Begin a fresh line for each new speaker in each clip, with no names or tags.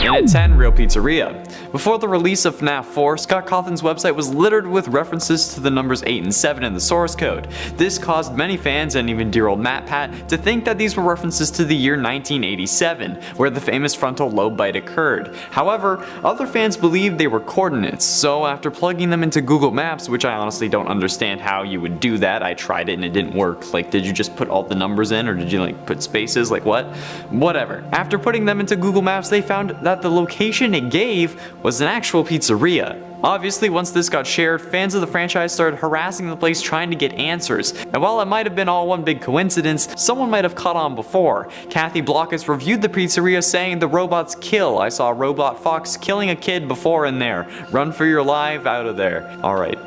And at 10, Real Pizzeria. Before the release of FNAF 4, Scott Cawthon's website was littered with references to the numbers 8 and 7 in the source code. This caused many fans, and even dear old MatPat, to think that these were references to the year 1987, where the famous frontal lobe bite occurred. However, other fans believed they were coordinates, so after plugging them into Google Maps, which I honestly don't understand how you would do that, I tried it and it didn't work. Like, did you just put all the numbers in, or did you like put spaces? Like what? Whatever. After putting them into Google Maps, they found that the location it gave was an actual pizzeria. Obviously, once this got shared, fans of the franchise started harassing the place trying to get answers, and while it might have been all one big coincidence, someone might have caught on before. Kathy Blockus reviewed the pizzeria saying, "The robots kill. I saw a robot fox killing a kid before in there. Run for your life out of there." Alright.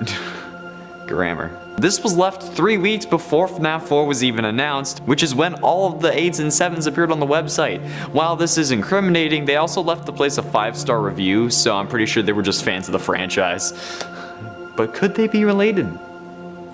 Grammar. This was left 3 weeks before FNAF 4 was even announced, which is when all of the 8s and 7s appeared on the website. While this is incriminating, they also left the place a 5-star review, so I'm pretty sure they were just fans of the franchise. But could they be related?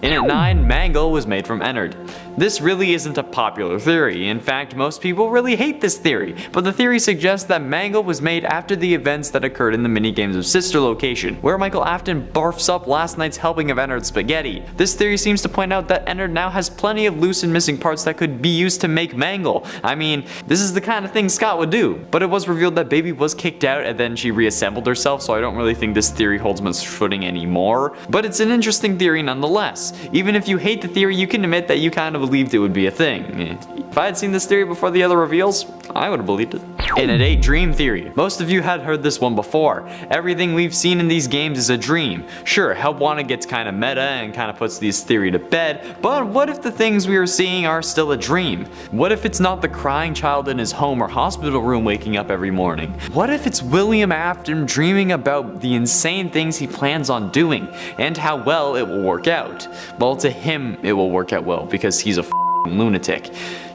And at 9, Mangle was made from Ennard. This really isn't a popular theory. In fact, most people really hate this theory, but the theory suggests that Mangle was made after the events that occurred in the minigames of Sister Location, where Michael Afton barfs up last night's helping of Ennard's spaghetti. This theory seems to point out that Ennard now has plenty of loose and missing parts that could be used to make Mangle. I mean, this is the kind of thing Scott would do. But it was revealed that Baby was kicked out and then she reassembled herself, so I don't really think this theory holds much footing anymore. But it's an interesting theory nonetheless. Even if you hate the theory, you can admit that you kind of believed it would be a thing. If I had seen this theory before the other reveals, I would have believed it. And at 8, Dream Theory. Most of you had heard this one before. Everything we've seen in these games is a dream. Sure, Help Wanted gets kinda meta and kinda puts this theory to bed, but what if the things we are seeing are still a dream? What if it's not the crying child in his home or hospital room waking up every morning? What if it's William Afton dreaming about the insane things he plans on doing, and how well it will work out? Well, to him, it will work out well, because he's a lunatic.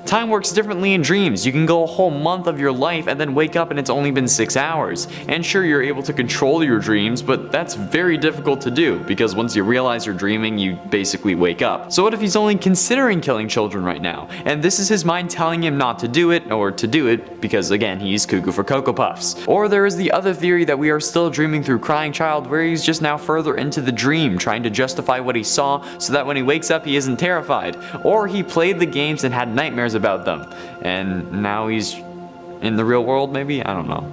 Time works differently in dreams. You can go a whole month of your life and then wake up and it's only been 6 hours. And sure, you're able to control your dreams, but that's very difficult to do, because once you realize you're dreaming, you basically wake up. So what if he's only considering killing children right now, and this is his mind telling him not to do it, or to do it, because again, he's cuckoo for Cocoa Puffs. Or there is the other theory that we are still dreaming through Crying Child, where he's just now further into the dream, trying to justify what he saw so that when he wakes up he isn't terrified. Or he played the games and had nightmares about them, and now he's in the real world maybe? I don't know.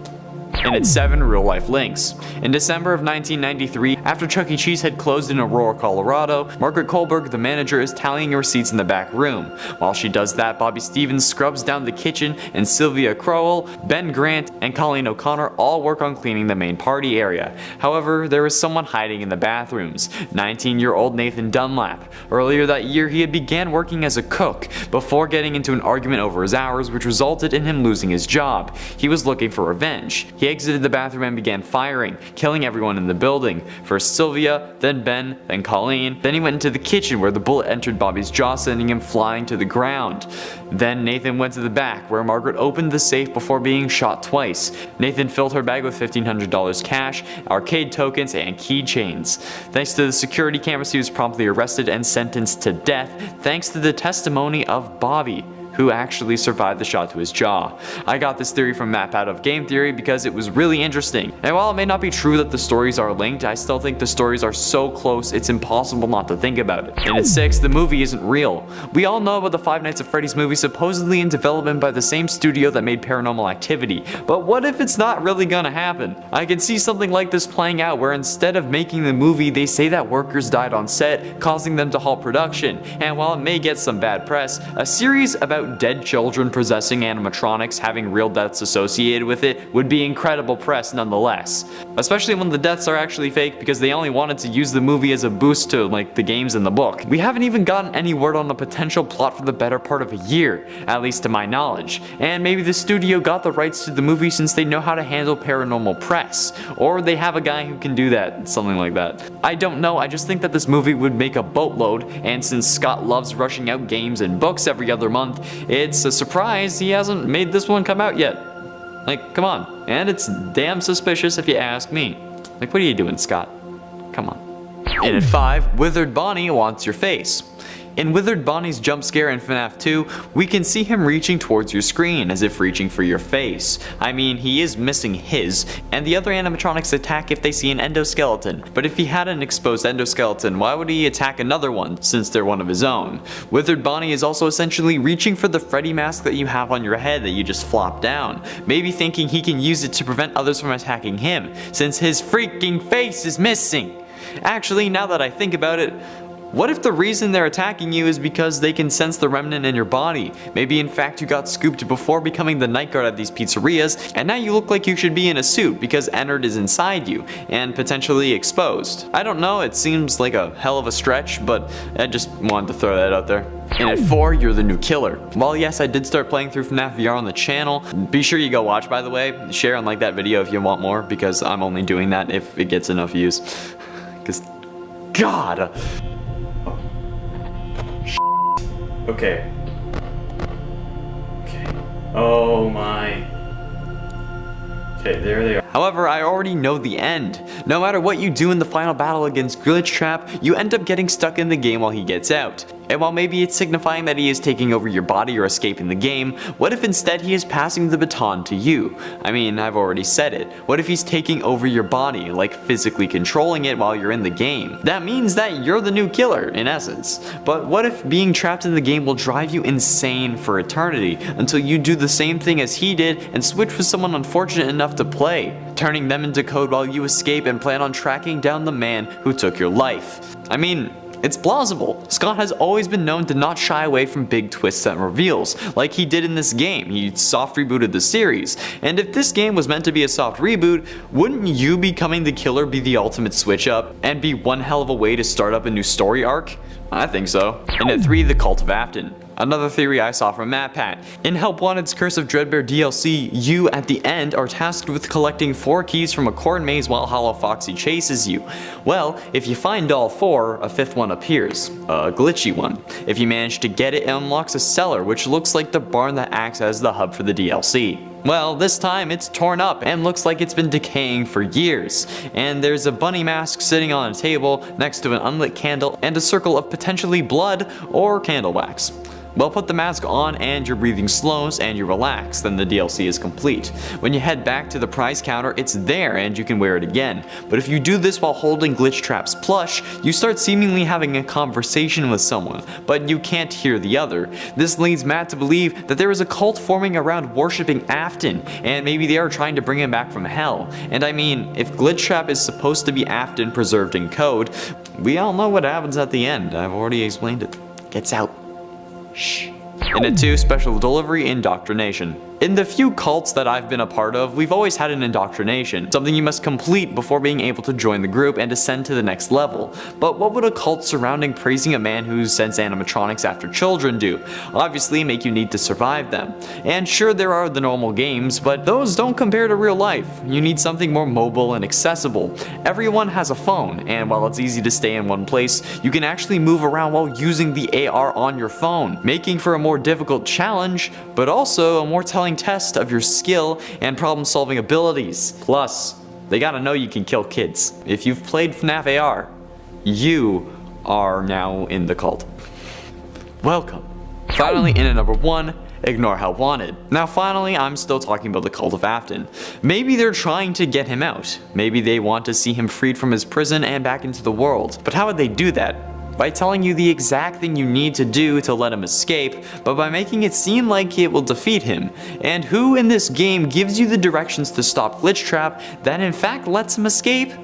And at 7, Real Life Links. In December of 1993, after Chuck E. Cheese had closed in Aurora, Colorado, Margaret Kohlberg, the manager, is tallying receipts in the back room. While she does that, Bobby Stevens scrubs down the kitchen, and Sylvia Crowell, Ben Grant, and Colleen O'Connor all work on cleaning the main party area. However, there is someone hiding in the bathrooms, 19-year-old Nathan Dunlap. Earlier that year, he had began working as a cook, before getting into an argument over his hours, which resulted in him losing his job. He was looking for revenge. He exited the bathroom and began firing, killing everyone in the building. First Sylvia, then Ben, then Colleen. Then he went into the kitchen where the bullet entered Bobby's jaw, sending him flying to the ground. Then Nathan went to the back where Margaret opened the safe before being shot twice. Nathan filled her bag with $1,500 cash, arcade tokens, and keychains. Thanks to the security cameras, he was promptly arrested and sentenced to death, thanks to the testimony of Bobby, who actually survived the shot to his jaw. I got this theory from MatPat of Game Theory because it was really interesting. And while it may not be true that the stories are linked, I still think the stories are so close it's impossible not to think about it. And at 6, the movie isn't real. We all know about the Five Nights at Freddy's movie supposedly in development by the same studio that made Paranormal Activity, but what if it's not really gonna happen? I can see something like this playing out where instead of making the movie, they say that workers died on set, causing them to halt production. And while it may get some bad press, a series about dead children possessing animatronics having real deaths associated with it would be incredible press nonetheless. Especially when the deaths are actually fake, because they only wanted to use the movie as a boost to like the games in the book. We haven't even gotten any word on a potential plot for the better part of a year, at least to my knowledge. And maybe the studio got the rights to the movie since they know how to handle paranormal press. Or they have a guy who can do that, something like that. I don't know, I just think that this movie would make a boatload, and since Scott loves rushing out games and books every other month, it's a surprise he hasn't made this one come out yet. Like, come on. And it's damn suspicious if you ask me. Like, what are you doing, Scott? Come on. And at 5, Withered Bonnie Wants Your Face. In Withered Bonnie's jump scare in FNAF 2, we can see him reaching towards your screen as if reaching for your face. I mean, he is missing his, and the other animatronics attack if they see an endoskeleton. But if he had an exposed endoskeleton, why would he attack another one since they're one of his own? Withered Bonnie is also essentially reaching for the Freddy mask that you have on your head that you just flop down, maybe thinking he can use it to prevent others from attacking him, since his freaking face is missing. Actually, now that I think about it, what if the reason they're attacking you is because they can sense the remnant in your body? Maybe in fact you got scooped before becoming the night guard at these pizzerias, and now you look like you should be in a suit because Ennard is inside you, and potentially exposed. I don't know, it seems like a hell of a stretch, but I just wanted to throw that out there. And at 4, you're the new killer. While yes, I did start playing through FNAF VR on the channel, be sure you go watch, by the way. Share and like that video if you want more, because I'm only doing that if it gets enough views. Because, God! Okay. Oh my. Okay, there they are. However, I already know the end. No matter what you do in the final battle against Glitchtrap, you end up getting stuck in the game while he gets out. And while maybe it's signifying that he is taking over your body or escaping the game, what if instead he is passing the baton to you? I mean, I've already said it. What if he's taking over your body, like physically controlling it while you're in the game? That means that you're the new killer, in essence. But what if being trapped in the game will drive you insane for eternity, until you do the same thing as he did and switch with someone unfortunate enough to play, turning them into code while you escape and plan on tracking down the man who took your life? I mean, it's plausible. Scott has always been known to not shy away from big twists and reveals, like he did in this game. He soft rebooted the series. And if this game was meant to be a soft reboot, wouldn't you becoming the killer be the ultimate switch up, and be one hell of a way to start up a new story arc? I think so. And at 3, the Cult of Afton. Another theory I saw from MatPat. In Help Wanted's Curse of Dreadbear DLC, you, at the end, are tasked with collecting 4 keys from a corn maze while Hollow Foxy chases you. Well, if you find all 4, a 5th one appears. A glitchy one. If you manage to get it, it unlocks a cellar, which looks like the barn that acts as the hub for the DLC. Well, this time it's torn up and looks like it's been decaying for years. And there's a bunny mask sitting on a table next to an unlit candle and a circle of potentially blood or candle wax. Well, put the mask on and your breathing slows and you relax, then the DLC is complete. When you head back to the prize counter, it's there and you can wear it again. But if you do this while holding Glitchtrap's plush, you start seemingly having a conversation with someone, but you can't hear the other. This leads Matt to believe that there is a cult forming around worshipping Afton, and maybe they are trying to bring him back from hell. And I mean, if Glitchtrap is supposed to be Afton preserved in code, we all know what happens at the end. I've already explained it. Gets out. Shh. And at 2, special delivery indoctrination. In the few cults that I've been a part of, we've always had an indoctrination, something you must complete before being able to join the group and ascend to the next level. But what would a cult surrounding praising a man who sends animatronics after children do? Obviously make you need to survive them. And sure, there are the normal games, but those don't compare to real life. You need something more mobile and accessible. Everyone has a phone, and while it's easy to stay in one place, you can actually move around while using the AR on your phone, making for a more difficult challenge, but also a more telling test of your skill and problem-solving abilities. Plus, they gotta know you can kill kids. If you've played FNAF AR, you are now in the cult. Welcome. Finally, in at number 1, ignore Help Wanted. Now finally, I'm still talking about the Cult of Afton. Maybe they're trying to get him out. Maybe they want to see him freed from his prison and back into the world. But how would they do that? By telling you the exact thing you need to do to let him escape, but by making it seem like it will defeat him. And who in this game gives you the directions to stop Glitchtrap that in fact lets him escape?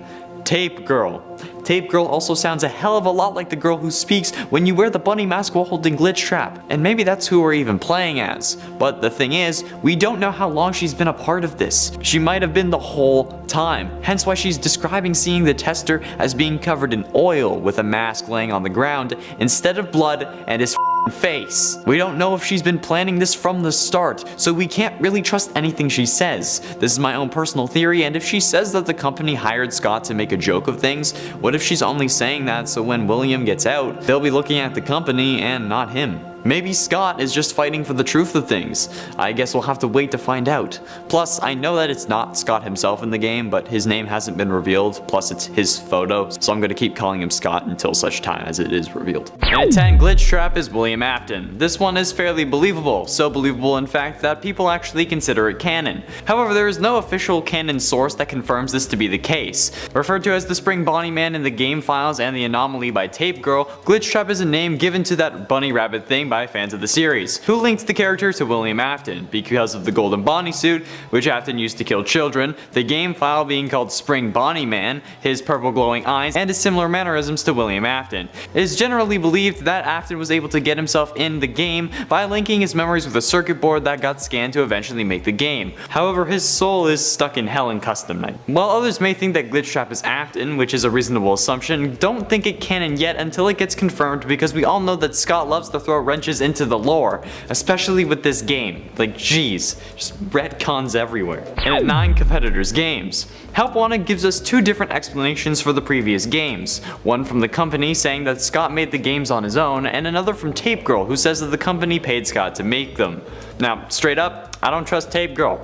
Tape Girl. Tape Girl also sounds a hell of a lot like the girl who speaks when you wear the bunny mask while holding Glitchtrap, and maybe that's who we're even playing as. But the thing is, we don't know how long she's been a part of this. She might have been the whole time, hence why she's describing seeing the tester as being covered in oil with a mask laying on the ground instead of blood and his face. We don't know if she's been planning this from the start, so we can't really trust anything she says. This is my own personal theory, and if she says that the company hired Scott to make a joke of things, what if she's only saying that so when William gets out, they'll be looking at the company and not him? Maybe Scott is just fighting for the truth of things. I guess we'll have to wait to find out. Plus, I know that it's not Scott himself in the game, but his name hasn't been revealed, plus it's his photo, so I'm gonna keep calling him Scott until such time as it is revealed. And at 10, Glitch Trap is William Afton. This one is fairly believable, so believable in fact that people actually consider it canon. However, there is no official canon source that confirms this to be the case. Referred to as the Spring Bonnie Man in the game files and the Anomaly by Tape Girl, Glitch Trap is a name given to that bunny rabbit thing by fans of the series, who linked the character to William Afton because of the golden Bonnie suit, which Afton used to kill children, the game file being called Spring Bonnie Man, his purple glowing eyes, and his similar mannerisms to William Afton. It is generally believed that Afton was able to get himself in the game by linking his memories with a circuit board that got scanned to eventually make the game. However, his soul is stuck in hell in Custom Night. While others may think that Glitch Trap is Afton, which is a reasonable assumption, don't think it canon yet until it gets confirmed, because we all know that Scott loves to throw wrenches into the lore, especially with this game. Like, geez, just retcons everywhere. And at 9, Competitors Games. Help Wanted gives us 2 different explanations for the previous games. One from the company saying that Scott made the games on his own, and another from Tape Girl who says that the company paid Scott to make them. Now, straight up, I don't trust Tape Girl.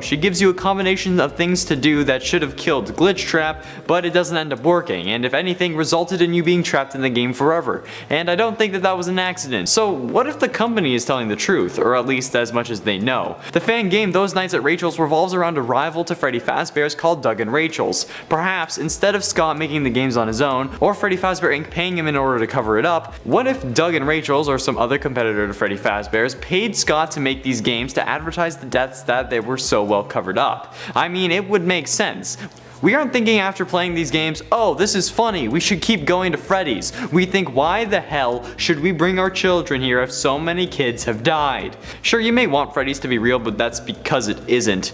She gives you a combination of things to do that should have killed Glitch Trap, but it doesn't end up working, and if anything, resulted in you being trapped in the game forever. And I don't think that that was an accident. So what if the company is telling the truth, or at least as much as they know? The fan game Those Nights at Rachel's revolves around a rival to Freddy Fazbear's called Doug and Rachel's. Perhaps, instead of Scott making the games on his own, or Freddy Fazbear Inc. paying him in order to cover it up, what if Doug and Rachel's, or some other competitor to Freddy Fazbear's, paid Scott to make these games to advertise the deaths that they were so well covered up? I mean, it would make sense. We aren't thinking after playing these games, oh, this is funny, we should keep going to Freddy's. We think, why the hell should we bring our children here if so many kids have died? Sure, you may want Freddy's to be real, but that's because it isn't.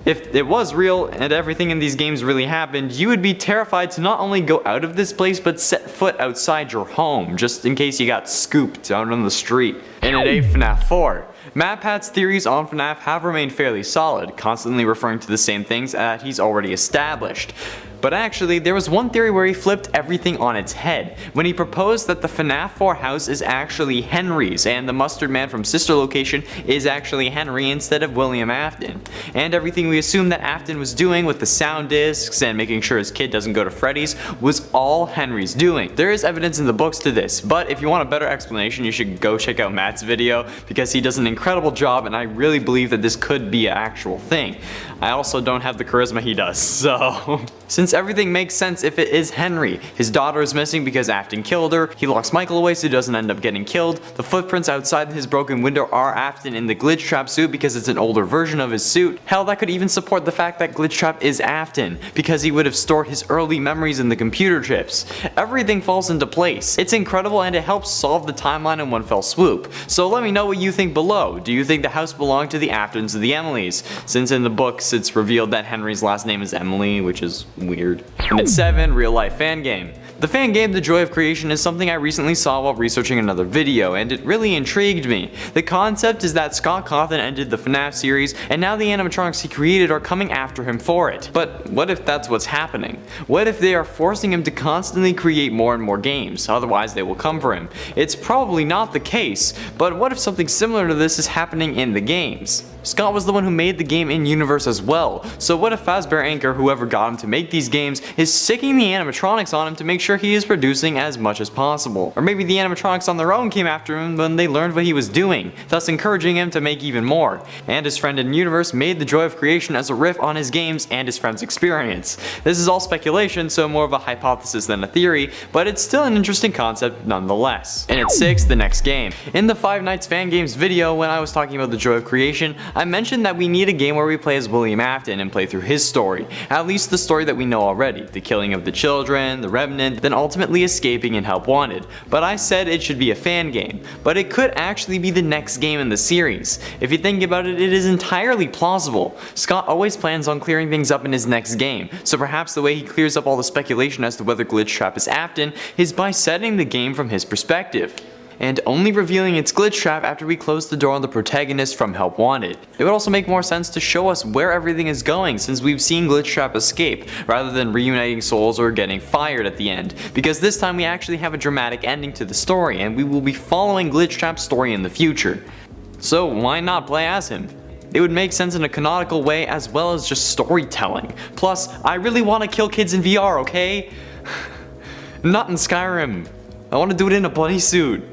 If it was real and everything in these games really happened, you would be terrified to not only go out of this place, but set foot outside your home, just in case you got scooped out on the street. And at 8, FNAF 4. MatPat's theories on FNAF have remained fairly solid, constantly referring to the same things that he's already established. But actually, there was one theory where he flipped everything on its head, when he proposed that the FNAF 4 house is actually Henry's, and the Mustard Man from Sister Location is actually Henry instead of William Afton. And everything we assume that Afton was doing with the sound discs and making sure his kid doesn't go to Freddy's was all Henry's doing. There is evidence in the books to this, but if you want a better explanation, you should go check out Matt's video, because he does an incredible job, and I really believe that this could be an actual thing. I also don't have the charisma he does, so... Since everything makes sense if it is Henry. His daughter is missing because Afton killed her, he locks Michael away so he doesn't end up getting killed, the footprints outside his broken window are Afton in the Glitch Trap suit because it's an older version of his suit. Hell, that could even support the fact that Glitch Trap is Afton, because he would have stored his early memories in the computer chips. Everything falls into place. It's incredible, and it helps solve the timeline in one fell swoop. So let me know what you think below. Do you think the house belonged to the Aftons or the Emilys? Since in the books it's revealed that Henry's last name is Emily, which is weird. And at 7, real life fan game. The fan game The Joy of Creation is something I recently saw while researching another video, and it really intrigued me. The concept is that Scott Cawthon ended the FNAF series, and now the animatronics he created are coming after him for it. But what if that's what's happening? What if they are forcing him to constantly create more and more games, otherwise they will come for him? It's probably not the case, but what if something similar to this is happening in the games? Scott was the one who made the game in-universe as well, so what if Fazbear Inc. or whoever got him to make these games is sicking the animatronics on him to make sure he is producing as much as possible? Or maybe the animatronics on their own came after him when they learned what he was doing, thus encouraging him to make even more. And his friend in-universe made The Joy of Creation as a riff on his games and his friend's experience. This is all speculation, so more of a hypothesis than a theory, but it's still an interesting concept nonetheless. And at 6, the next game. In the Five Nights Fan Games video, when I was talking about The Joy of Creation, I mentioned that we need a game where we play as William Afton and play through his story, at least the story that we know already, the killing of the children, the Revenant, then ultimately escaping and Help Wanted. But I said it should be a fan game, but it could actually be the next game in the series. If you think about it, it is entirely plausible. Scott always plans on clearing things up in his next game, so perhaps the way he clears up all the speculation as to whether Glitch Trap is Afton is by setting the game from his perspective. and only revealing its glitch trap after we close the door on the protagonist from Help Wanted. It would also make more sense to show us where everything is going since we've seen glitch trap escape, rather than reuniting souls or getting fired at the end, because this time we actually have a dramatic ending to the story and we will be following glitch trap's story in the future. So why not play as him? It would make sense in a canonical way as well as just storytelling. Plus, I really want to kill kids in VR, okay? Not in Skyrim. I want to do it in a bunny suit.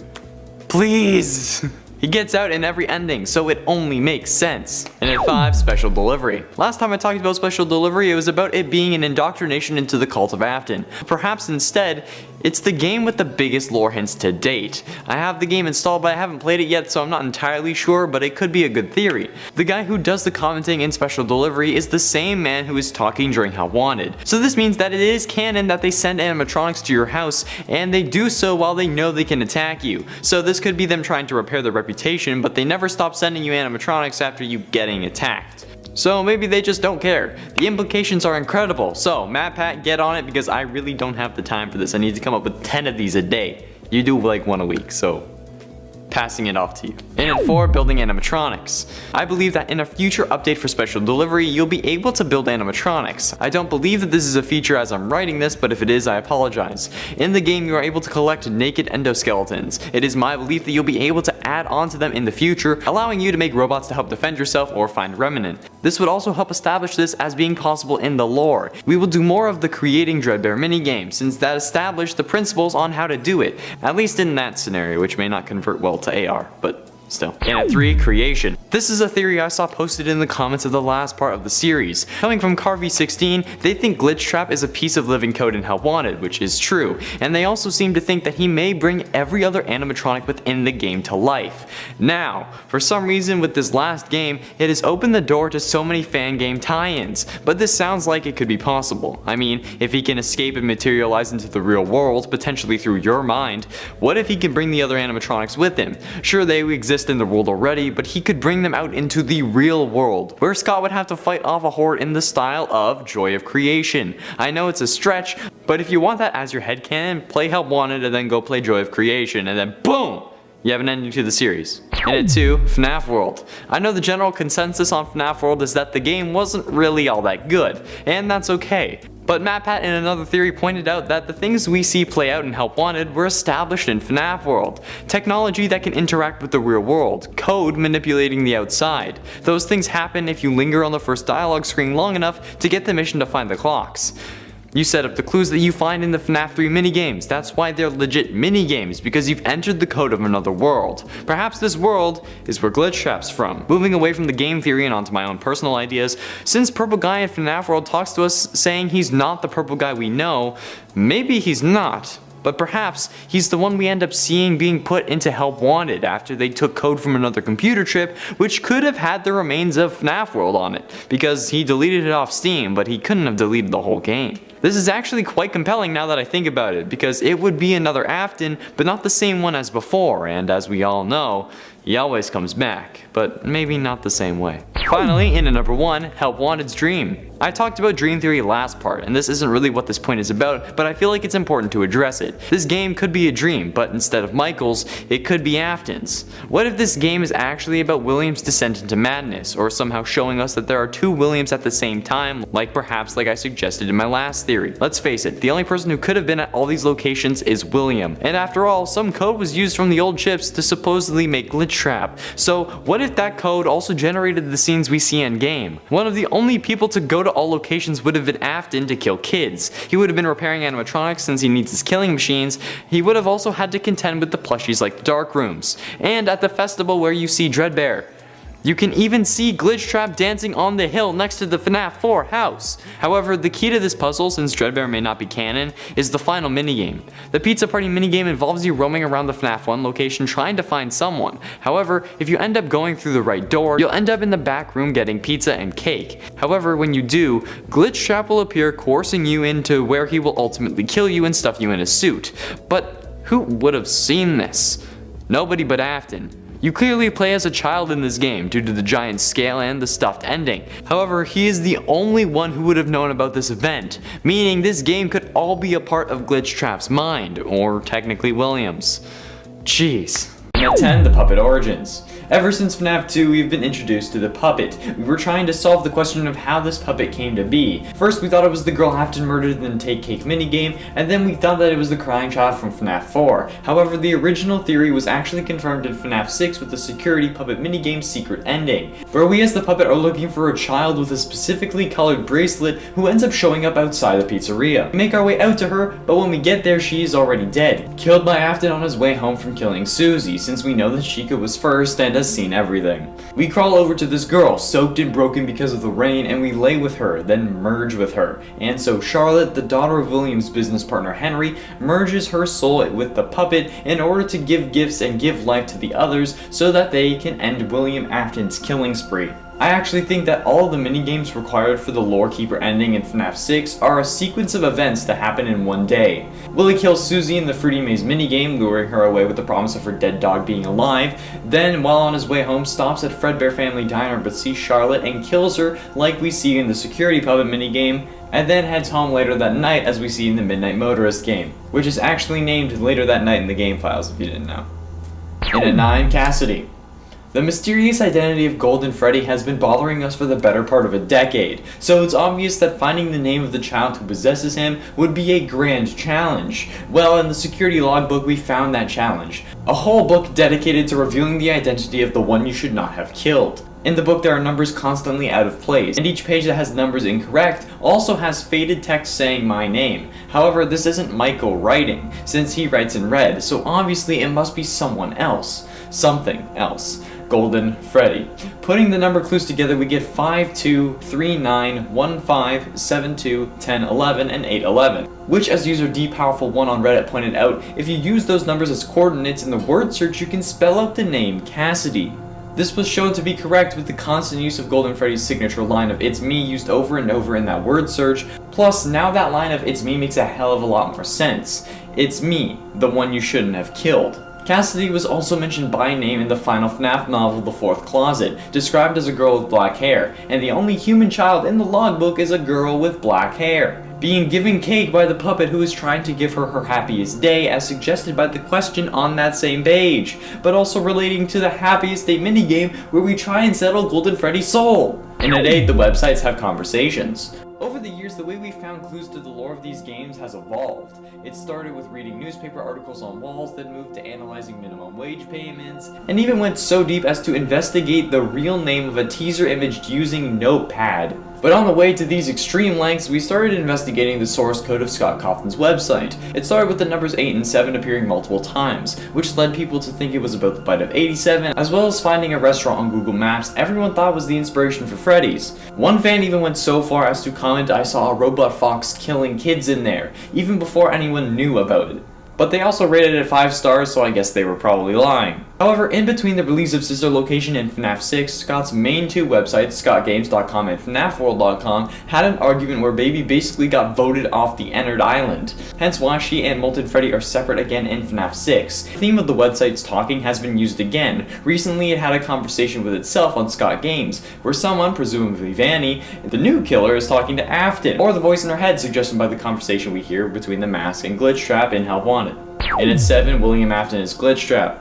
Please! He gets out in every ending, so it only makes sense. And at 5, Special Delivery. Last time I talked about Special Delivery, it was about it being an indoctrination into the cult of Afton. Perhaps instead, it's the game with the biggest lore hints to date. I have the game installed, but I haven't played it yet, so I'm not entirely sure, but it could be a good theory. The guy who does the commenting in Special Delivery is the same man who is talking during Help Wanted. So this means that it is canon that they send animatronics to your house, and they do so while they know they can attack you. So this could be them trying to repair their reputation, but they never stop sending you animatronics after you getting attacked. So maybe they just don't care. The implications are incredible. So MatPat, get on it because I really don't have the time for this. I need to come up with 10 of these a day. You do like 1 a week, so passing it off to you. And at 4, building animatronics. I believe that in a future update for Special Delivery, you'll be able to build animatronics. I don't believe that this is a feature as I'm writing this, but if it is, I apologize. In the game, you are able to collect naked endoskeletons. It is my belief that you'll be able to add on to them in the future, allowing you to make robots to help defend yourself or find remnant. This would also help establish this as being possible in the lore. We will do more of the creating Dreadbear minigame, since that established the principles on how to do it, at least in that scenario, which may not convert well to AR, but still. And at 3, creation. This is a theory I saw posted in the comments of the last part of the series. Coming from Carvey16, they think Glitch Trap is a piece of living code in Help Wanted, which is true, and they also seem to think that he may bring every other animatronic within the game to life. Now, for some reason with this last game, it has opened the door to so many fan game tie-ins, but this sounds like it could be possible. I mean, if he can escape and materialize into the real world, potentially through your mind, what if he can bring the other animatronics with him? Sure, they exist in the world already, but he could bring them out into the real world, where Scott would have to fight off a horde in the style of Joy of Creation. I know it's a stretch, but if you want that as your headcanon, play Help Wanted and then go play Joy of Creation, and then BOOM! You have an ending to the series. And at 2, FNAF World. I know the general consensus on FNAF World is that the game wasn't really all that good, and that's okay. But MatPat in another theory pointed out that the things we see play out in Help Wanted were established in FNAF World. Technology that can interact with the real world, code manipulating the outside. Those things happen if you linger on the first dialogue screen long enough to get the mission to find the clocks. You set up the clues that you find in the FNAF 3 minigames. That's why they're legit minigames, because you've entered the code of another world. Perhaps this world is where Glitch Trap's from. Moving away from the game theory and onto my own personal ideas, since Purple Guy in FNAF World talks to us saying he's not the purple guy we know, maybe he's not. But perhaps he's the one we end up seeing being put into Help Wanted after they took code from another computer chip, which could have had the remains of FNAF World on it, because he deleted it off Steam, but he couldn't have deleted the whole game. This is actually quite compelling now that I think about it, because it would be another Afton, but not the same one as before, and as we all know, he always comes back, but maybe not the same way. Finally, in at number 1, Help Wanted's Dream. I talked about Dream Theory last part, and this isn't really what this point is about, but I feel like it's important to address it. This game could be a dream, but instead of Michael's, it could be Afton's. What if this game is actually about William's descent into madness, or somehow showing us that there are 2 Williams at the same time, perhaps like I suggested in my last theory. Let's face it, the only person who could have been at all these locations is William, and after all, some code was used from the old chips to supposedly make Glitch Trap. So what if that code also generated the scenes we see in game? One of the only people to go to all locations would have been Afton to kill kids. He would have been repairing animatronics since he needs his killing machines. He would have also had to contend with the plushies like the dark rooms, and at the festival where you see Dreadbear. You can even see Glitch Trap dancing on the hill next to the FNAF 4 house. However, the key to this puzzle, since Dreadbear may not be canon, is the final minigame. The Pizza Party minigame involves you roaming around the FNAF 1 location trying to find someone. However, if you end up going through the right door, you'll end up in the back room getting pizza and cake. However, when you do, Glitch Trap will appear coercing you into where he will ultimately kill you and stuff you in a suit. But who would have seen this? Nobody but Afton. You clearly play as a child in this game due to the giant scale and the stuffed ending. However, he is the only one who would have known about this event, meaning this game could all be a part of Glitch Trap's mind, or technically William's. Jeez. And at 10, the puppet origins. Ever since FNAF 2, we've been introduced to the puppet. We were trying to solve the question of how this puppet came to be. First, we thought it was the girl Afton murdered in the Take Cake minigame, and then we thought that it was the crying child from FNAF 4. However, the original theory was actually confirmed in FNAF 6 with the security puppet minigame's secret ending, where we as the puppet are looking for a child with a specifically colored bracelet who ends up showing up outside the pizzeria. We make our way out to her, but when we get there, she is already dead, killed by Afton on his way home from killing Susie, since we know that Chica was first and has seen everything. We crawl over to this girl, soaked and broken because of the rain, and we lay with her, then merge with her. And so Charlotte, the daughter of William's business partner Henry, merges her soul with the puppet in order to give gifts and give life to the others so that they can end William Afton's killing spree. I actually think that all of the minigames required for the Lore Keeper ending in FNAF 6 are a sequence of events that happen in one day. Willie kills Susie in the Fruity Maze minigame, luring her away with the promise of her dead dog being alive, then while on his way home stops at Fredbear Family Diner but sees Charlotte and kills her like we see in the Security Puppet minigame, and then heads home later that night as we see in the Midnight Motorist game, which is actually named later that night in the game files if you didn't know. And at 9, Cassidy. The mysterious identity of Golden Freddy has been bothering us for the better part of a decade, so it's obvious that finding the name of the child who possesses him would be a grand challenge. Well, in the security logbook we found that challenge. A whole book dedicated to revealing the identity of the one you should not have killed. In the book there are numbers constantly out of place, and each page that has numbers incorrect also has faded text saying my name. However, this isn't Michael writing, since he writes in red, so obviously it must be someone else. Something else. Golden Freddy. Putting the number clues together, we get 5, 2, 3, 9, 1, 5, 7, 2, 10, 11, and 8, 11. Which, as user DPowerful1 on Reddit pointed out, if you use those numbers as coordinates in the word search, you can spell out the name Cassidy. This was shown to be correct with the constant use of Golden Freddy's signature line of "It's me" used over and over in that word search, plus now that line of "It's me" makes a hell of a lot more sense. It's me, the one you shouldn't have killed. Cassidy was also mentioned by name in the final FNAF novel, The Fourth Closet, described as a girl with black hair, and the only human child in the logbook is a girl with black hair, being given cake by the puppet who is trying to give her her happiest day as suggested by the question on that same page, but also relating to the happiest day minigame where we try and settle Golden Freddy's soul. And at 8, the websites have conversations. Over the years, the way we found clues to the lore of these games has evolved. It started with reading newspaper articles on walls, then moved to analyzing minimum wage payments, and even went so deep as to investigate the real name of a teaser image using Notepad. But on the way to these extreme lengths, we started investigating the source code of Scott Cawthon's website. It started with the numbers 8 and 7 appearing multiple times, which led people to think it was about the bite of 87, as well as finding a restaurant on Google Maps everyone thought was the inspiration for Freddy's. One fan even went so far as to comment, "I saw a robot fox killing kids in there," even before anyone knew about it. But they also rated it 5 stars, so I guess they were probably lying. However, in between the release of Sister Location and FNAF 6, Scott's main two websites, ScottGames.com and FNAFWorld.com, had an argument where Baby basically got voted off the Ennard Island, hence why she and Molten Freddy are separate again in FNAF 6. The theme of the website's talking has been used again. Recently it had a conversation with itself on Scott Games, where someone, presumably Vanny, the new killer, is talking to Afton, or the voice in her head suggested by the conversation we hear between the mask and Glitchtrap in Help Wanted. And at 7, William Afton is Glitchtrap.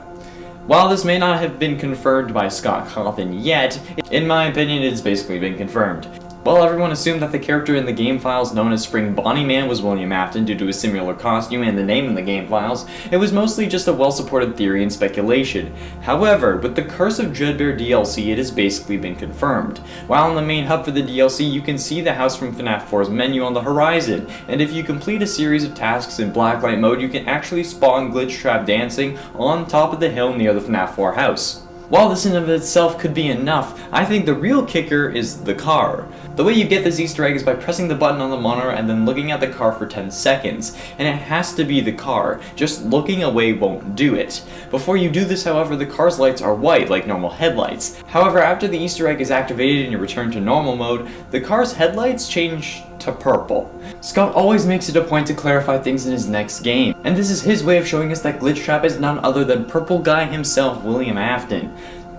While this may not have been confirmed by Scott Cawthon yet, in my opinion it's basically been confirmed. While everyone assumed that the character in the game files known as Spring Bonnie Man was William Afton due to his similar costume and the name in the game files, it was mostly just a well-supported theory and speculation. However, with the Curse of Dreadbear DLC, it has basically been confirmed. While in the main hub for the DLC, you can see the house from FNAF 4's menu on the horizon, and if you complete a series of tasks in blacklight mode, you can actually spawn Glitchtrap dancing on top of the hill near the FNAF 4 house. While this in and of itself could be enough, I think the real kicker is the car. The way you get this Easter egg is by pressing the button on the monitor and then looking at the car for 10 seconds, and it has to be the car, just looking away won't do it. Before you do this, however, the car's lights are white like normal headlights. However, after the Easter egg is activated and you return to normal mode, the car's headlights change to purple. Scott always makes it a point to clarify things in his next game, and this is his way of showing us that Glitchtrap is none other than Purple Guy himself, William Afton.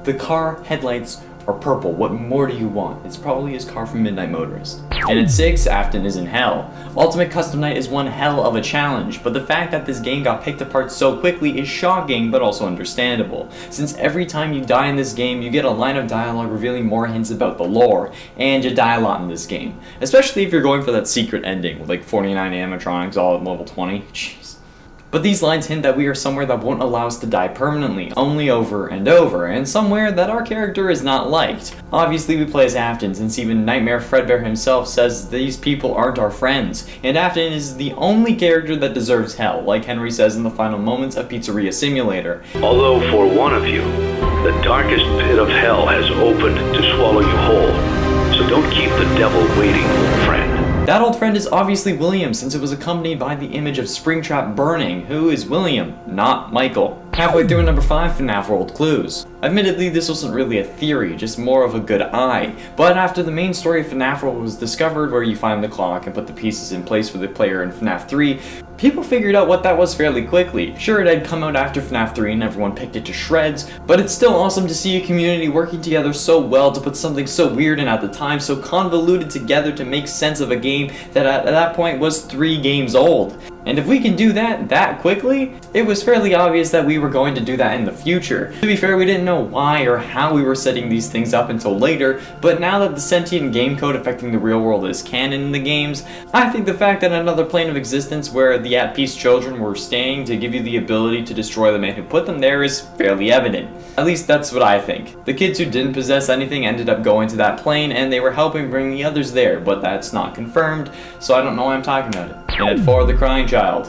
The car headlights Or purple, what more do you want? It's probably his car from Midnight Motorist. And at 6, Afton is in hell. Ultimate Custom Night is one hell of a challenge, but the fact that this game got picked apart so quickly is shocking, but also understandable, since every time you die in this game, you get a line of dialogue revealing more hints about the lore, and you die a lot in this game. Especially if you're going for that secret ending, with like 49 animatronics all at level 20. Jeez. But these lines hint that we are somewhere that won't allow us to die permanently, only over and over, and somewhere that our character is not liked. Obviously we play as Afton, since even Nightmare Fredbear himself says these people aren't our friends, and Afton is the only character that deserves hell, like Henry says in the final moments of Pizzeria Simulator.
Although for one of you, the darkest pit of hell has opened to swallow you whole, so don't keep the devil waiting, friend.
That old friend is obviously William, since it was accompanied by the image of Springtrap burning, who is William, not Michael. Halfway through number 5, FNAF World Clues. Admittedly, this wasn't really a theory, just more of a good eye, but after the main story of FNAF World was discovered, where you find the clock and put the pieces in place for the player in FNAF 3, people figured out what that was fairly quickly. Sure, it had come out after FNAF 3 and everyone picked it to shreds, but it's still awesome to see a community working together so well to put something so weird and at the time so convoluted together to make sense of a game that at that point was 3 games old. And if we can do that quickly, it was fairly obvious that we were going to do that in the future. To be fair, we didn't know why or how we were setting these things up until later, but now that the sentient game code affecting the real world is canon in the games, I think the fact that another plane of existence where the at-peace children were staying to give you the ability to destroy the man who put them there is fairly evident. At least that's what I think. The kids who didn't possess anything ended up going to that plane and they were helping bring the others there, but that's not confirmed, so I don't know why I'm talking about it. And at 4, the crying child.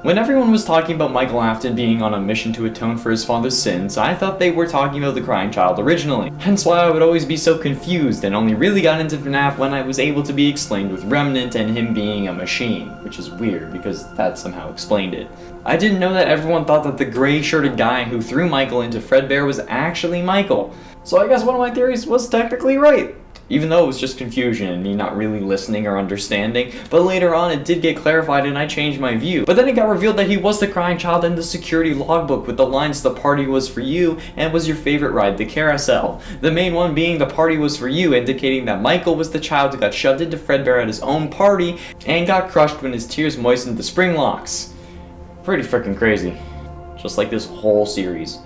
When everyone was talking about Michael Afton being on a mission to atone for his father's sins, I thought they were talking about the crying child originally. Hence why I would always be so confused and only really got into FNAF when I was able to be explained with Remnant and him being a machine, which is weird because that somehow explained it. I didn't know that everyone thought that the gray-shirted guy who threw Michael into Fredbear was actually Michael. So I guess one of my theories was technically right. Even though it was just confusion and me not really listening or understanding, but later on it did get clarified and I changed my view. But then it got revealed that he was the crying child in the security logbook with the lines "the party was for you" and "was your favorite ride the carousel." The main one being "the party was for you," indicating that Michael was the child who got shoved into Fredbear at his own party and got crushed when his tears moistened the spring locks. Pretty freaking crazy. Just like this whole series.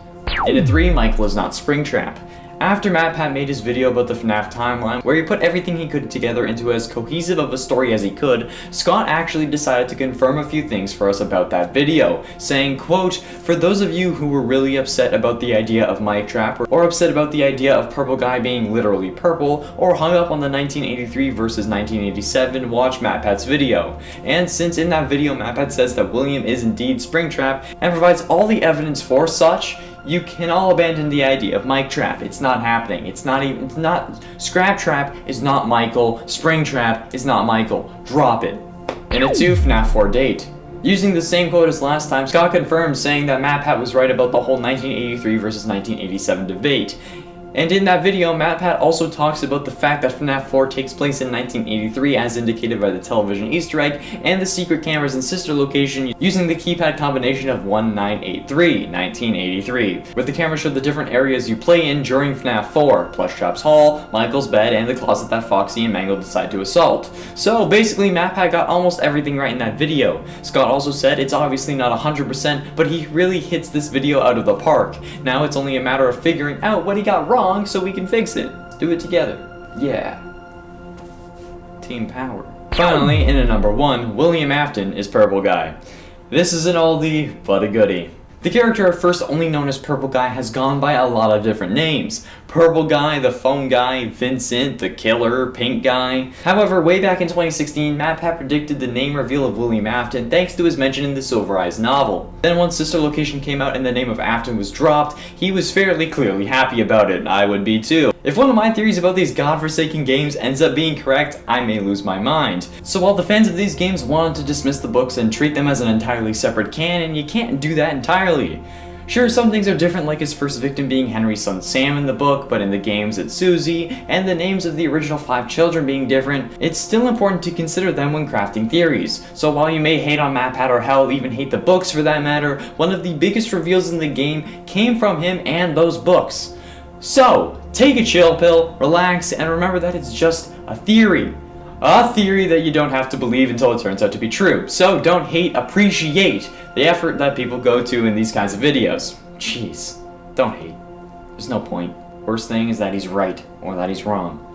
And at 3, Michael is not Springtrap. After MatPat made his video about the FNAF timeline, where he put everything he could together into as cohesive of a story as he could, Scott actually decided to confirm a few things for us about that video, saying, quote, "For those of you who were really upset about the idea of Mike Trap, or upset about the idea of Purple Guy being literally purple, or hung up on the 1983 versus 1987, watch MatPat's video." And since in that video MatPat says that William is indeed Springtrap, and provides all the evidence for such, you can all abandon the idea of Mike Trap. It's not happening. It's not Scrap Trap is not Michael. Springtrap is not Michael. Drop it. And a 2, FNAF 4 date. Using the same quote as last time, Scott confirmed saying that MatPat was right about the whole 1983 versus 1987 debate. And in that video, MatPat also talks about the fact that FNAF 4 takes place in 1983 as indicated by the television Easter egg and the secret cameras and sister location using the keypad combination of 1983, 1983, where the camera showed the different areas you play in during FNAF 4, Plush Trap's Hall, Michael's bed, and the closet that Foxy and Mango decide to assault. So basically, MatPat got almost everything right in that video. Scott also said it's obviously not 100%, but he really hits this video out of the park. Now it's only a matter of figuring out what he got wrong so we can fix it. Do it together. Yeah. Team power. Finally, in a number 1, William Afton is Purple Guy. This is an oldie, but a goodie. The character at first only known as Purple Guy has gone by a lot of different names. Purple Guy, the Phone Guy, Vincent, the Killer, Pink Guy. However, way back in 2016, MatPat predicted the name reveal of William Afton thanks to his mention in the Silver Eyes novel. Then once Sister Location came out and the name of Afton was dropped, he was fairly clearly happy about it. I would be too. If one of my theories about these godforsaken games ends up being correct, I may lose my mind. So while the fans of these games wanted to dismiss the books and treat them as an entirely separate canon, you can't do that entirely. Sure, some things are different, like his first victim being Henry's son Sam in the book, but in the games it's Susie, and the names of the original 5 children being different, it's still important to consider them when crafting theories. So while you may hate on MatPat or hell even hate the books for that matter, one of the biggest reveals in the game came from him and those books. So, take a chill pill, relax, and remember that it's just a theory. A theory that you don't have to believe until it turns out to be true. So don't hate, appreciate the effort that people go to in these kinds of videos. Jeez, don't hate. There's no point. Worst thing is that he's right or that he's wrong.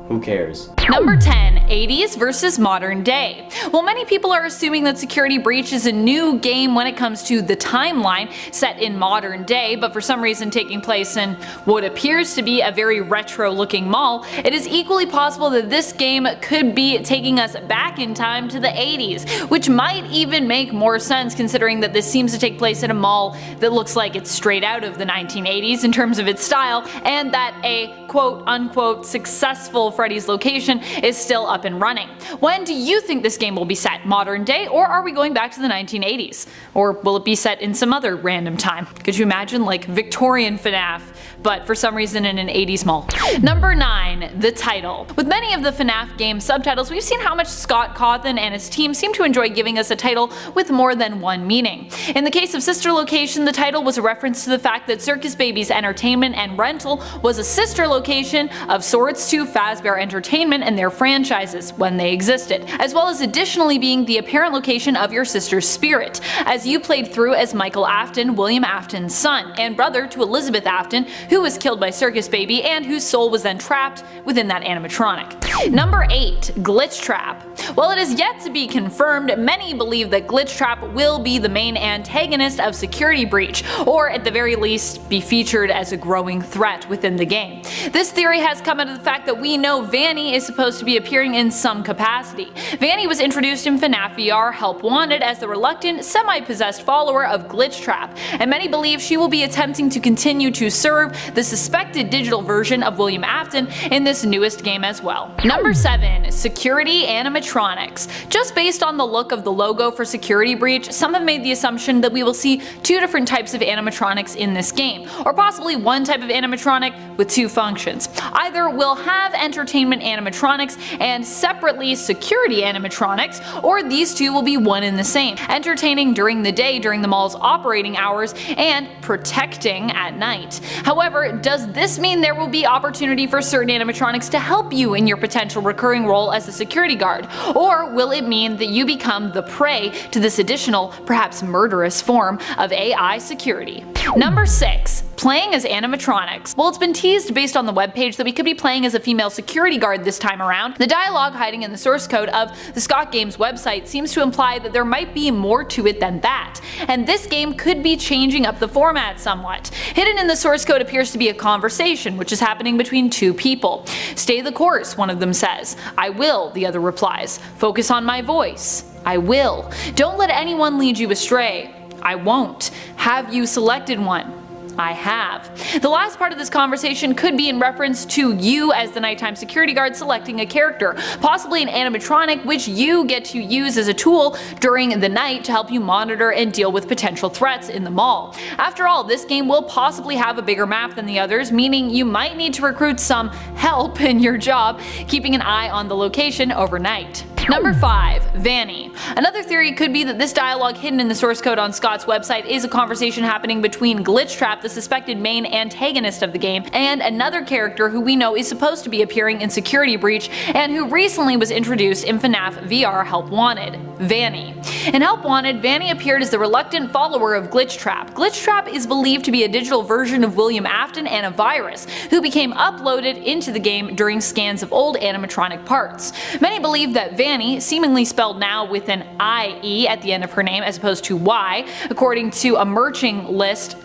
Who cares?
Number 10, 80s versus modern day. Well, many people are assuming that Security Breach is a new game when it comes to the timeline set in modern day, but for some reason taking place in what appears to be a very retro looking mall, it is equally possible that this game could be taking us back in time to the 80s, which might even make more sense considering that this seems to take place in a mall that looks like it's straight out of the 1980s in terms of its style, and that a quote unquote successful Freddy's location is still up and running. When do you think this game will be set? Modern day, or are we going back to the 1980s? Or will it be set in some other random time? Could you imagine like Victorian FNAF, but for some reason in an 80s mall? Number 9, the title. With many of the FNAF game subtitles, we've seen how much Scott Cawthon and his team seem to enjoy giving us a title with more than one meaning. In the case of Sister Location, the title was a reference to the fact that Circus Baby's entertainment and rental was a sister location of sorts to Fazbear Entertainment and their franchises when they existed, as well as additionally being the apparent location of your sister's spirit, as you played through as Michael Afton, William Afton's son, and brother to Elizabeth Afton, who was killed by Circus Baby and whose soul was then trapped within that animatronic. Number 8, Glitch Trap. While it is yet to be confirmed, many believe that Glitch Trap will be the main antagonist of Security Breach, or at the very least be featured as a growing threat within the game. This theory has come out of the fact that we know Vanny is supposed to be appearing in some capacity. Vanny was introduced in FNAF VR Help Wanted as the reluctant, semi-possessed follower of Glitch Trap, and many believe she will be attempting to continue to serve the suspected digital version of William Afton in this newest game as well. Number 7, Security Animatronics. Just based on the look of the logo for Security Breach, some have made the assumption that we will see two different types of animatronics in this game, or possibly one type of animatronic with two functions. Either we'll have entertainment animatronics and separately security animatronics, or these two will be one and the same, entertaining during the day during the mall's operating hours and protecting at night. However, does this mean there will be opportunity for certain animatronics to help you in your potential recurring role as a security guard, or will it mean that you become the prey to this additional, perhaps murderous form of AI security? Number 6, playing as animatronics. Well, it's been teased based on the webpage that we could be playing as a female security guard this time around. The dialogue hiding in the source code of the Scott Games website seems to imply that there might be more to it than that, and this game could be changing up the format somewhat. Hidden in the source code appears to be a conversation which is happening between two people. Stay the course, one of them says. I will, the other replies. Focus on my voice. I will. Don't let anyone lead you astray. I won't. Have you selected one? I have. The last part of this conversation could be in reference to you as the nighttime security guard selecting a character, possibly an animatronic which you get to use as a tool during the night to help you monitor and deal with potential threats in the mall. After all, this game will possibly have a bigger map than the others, meaning you might need to recruit some help in your job keeping an eye on the location overnight. Number 5, Vanny. Another theory could be that this dialogue hidden in the source code on Scott's website is a conversation happening between Glitch Trap, the suspected main antagonist of the game, and another character who we know is supposed to be appearing in Security Breach and who recently was introduced in FNAF VR Help Wanted, Vanny. In Help Wanted, Vanny appeared as the reluctant follower of Glitch Trap. Glitch Trap is believed to be a digital version of William Afton and a virus, who became uploaded into the game during scans of old animatronic parts. Many believe that Vanny, seemingly spelled now with an IE at the end of her name as opposed to Y, according to a merching list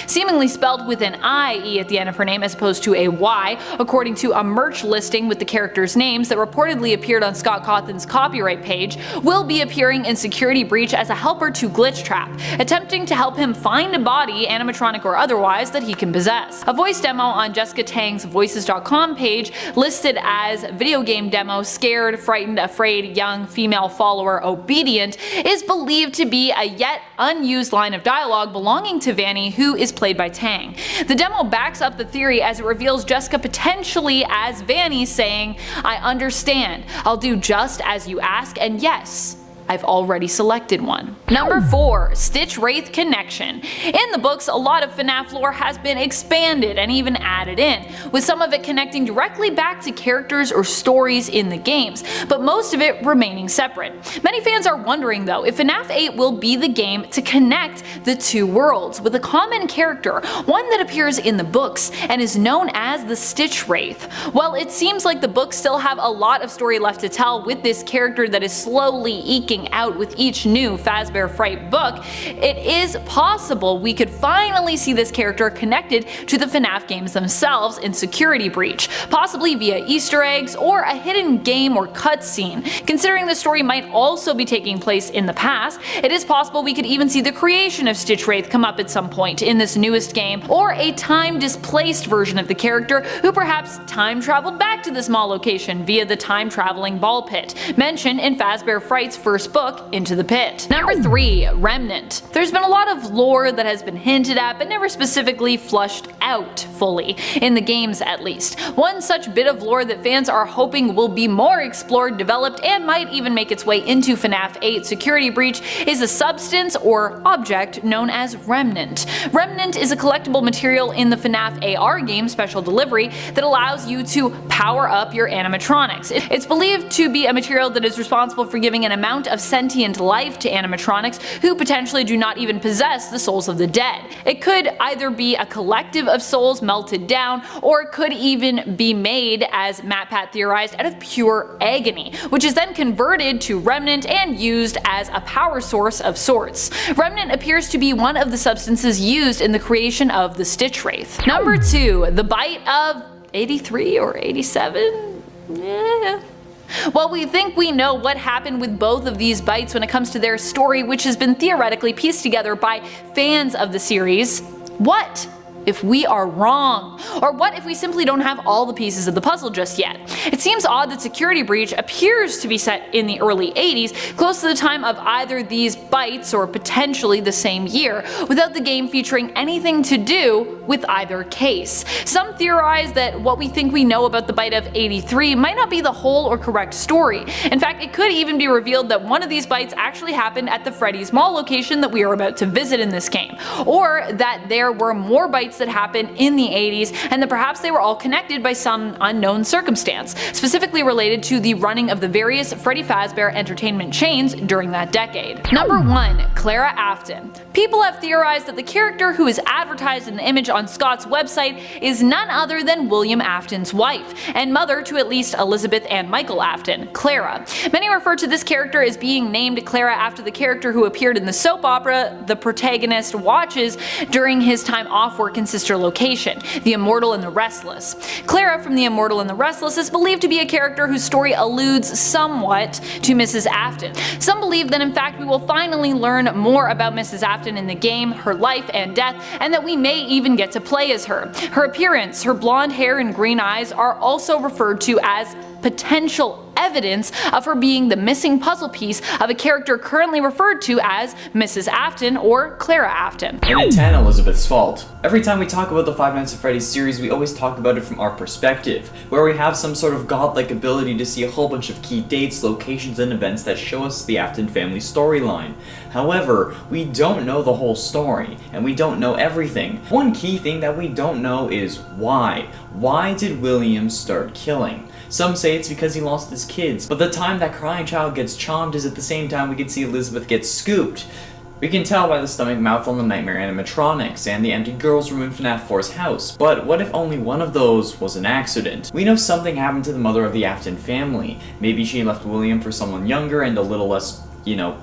seemingly spelled with an IE at the end of her name as opposed to a Y, according to a merch listing with the characters' names that reportedly appeared on Scott Cawthon's copyright page, will be appearing in Security Breach as a helper to Glitch Trap, attempting to help him find a body, animatronic or otherwise, that he can possess. A voice demo on Jessica Tang's Voices.com page listed as video game demo scared, frightened, afraid, young, female follower, obedient is believed to be a yet unused line of dialogue belonging to Vanny, who is played by Tang. The demo backs up the theory as it reveals Jessica potentially as Vanny saying, I understand, I'll do just as you ask, and yes, I've already selected one. Number 4. Stitch Wraith Connection. In the books, a lot of FNAF lore has been expanded and even added in, with some of it connecting directly back to characters or stories in the games, but most of it remaining separate. Many fans are wondering though if FNAF 8 will be the game to connect the two worlds with a common character, one that appears in the books and is known as the Stitch Wraith. Well, it seems like the books still have a lot of story left to tell with this character that is slowly eking out with each new Fazbear Fright book. It is possible we could finally see this character connected to the FNAF games themselves in Security Breach, possibly via Easter eggs or a hidden game or cutscene. Considering the story might also be taking place in the past, it is possible we could even see the creation of Stitch Wraith come up at some point in this newest game, or a time-displaced version of the character who perhaps time-traveled back to the small location via the time-traveling ball pit, mentioned in Fazbear Fright's first book, Into the Pit. Number 3. Remnant. There's been a lot of lore that has been hinted at but never specifically flushed out fully, in the games at least. One such bit of lore that fans are hoping will be more explored, developed, and might even make its way into FNAF 8 Security Breach is a substance or object known as Remnant. Remnant is a collectible material in the FNAF AR game Special Delivery that allows you to power up your animatronics. It's believed to be a material that is responsible for giving an amount of sentient life to animatronics who potentially do not even possess the souls of the dead. It could either be a collective of souls melted down, or it could even be made, as MatPat theorized, out of pure agony, which is then converted to Remnant and used as a power source of sorts. Remnant appears to be one of the substances used in the creation of the Stitch Wraith. Number 2. The Bite of 83 or 87? Yeah. Well, we think we know what happened with both of these bites when it comes to their story, which has been theoretically pieced together by fans of the series. What if we are wrong? Or what if we simply don't have all the pieces of the puzzle just yet? It seems odd that Security Breach appears to be set in the early 80s, close to the time of either these bites or potentially the same year, without the game featuring anything to do with either case. Some theorize that what we think we know about the bite of 83 might not be the whole or correct story. In fact, it could even be revealed that one of these bites actually happened at the Freddy's Mall location that we are about to visit in this game, or that there were more bites that happened in the 80s and that perhaps they were all connected by some unknown circumstance, specifically related to the running of the various Freddy Fazbear entertainment chains during that decade. Number 1. Clara Afton. People have theorized that the character who is advertised in the image on Scott's website is none other than William Afton's wife, and mother to at least Elizabeth and Michael Afton, Clara. Many refer to this character as being named Clara after the character who appeared in the soap opera the protagonist watches during his time off work in sister location, The Immortal and the Restless. Clara from The Immortal and the Restless is believed to be a character whose story alludes somewhat to Mrs. Afton. Some believe that in fact we will finally learn more about Mrs. Afton in the game, her life and death, and that we may even get to play as her. Her appearance, her blonde hair and green eyes are also referred to as potential evidence of her being the missing puzzle piece of a character currently referred to as Mrs. Afton or Clara Afton.
And it's Anne Elizabeth's fault. Every time we talk about the Five Nights at Freddy's series, we always talk about it from our perspective, where we have some sort of godlike ability to see a whole bunch of key dates, locations, and events that show us the Afton family storyline. However, we don't know the whole story, and we don't know everything. One key thing that we don't know is why. Why did William start killing? Some say it's because he lost his kids, but the time that crying child gets chomped is at the same time we can see Elizabeth get scooped. We can tell by the stomach mouth on the nightmare animatronics and the empty girls' room in FNAF 4's house, but what if only one of those was an accident? We know something happened to the mother of the Afton family. Maybe she left William for someone younger and a little less,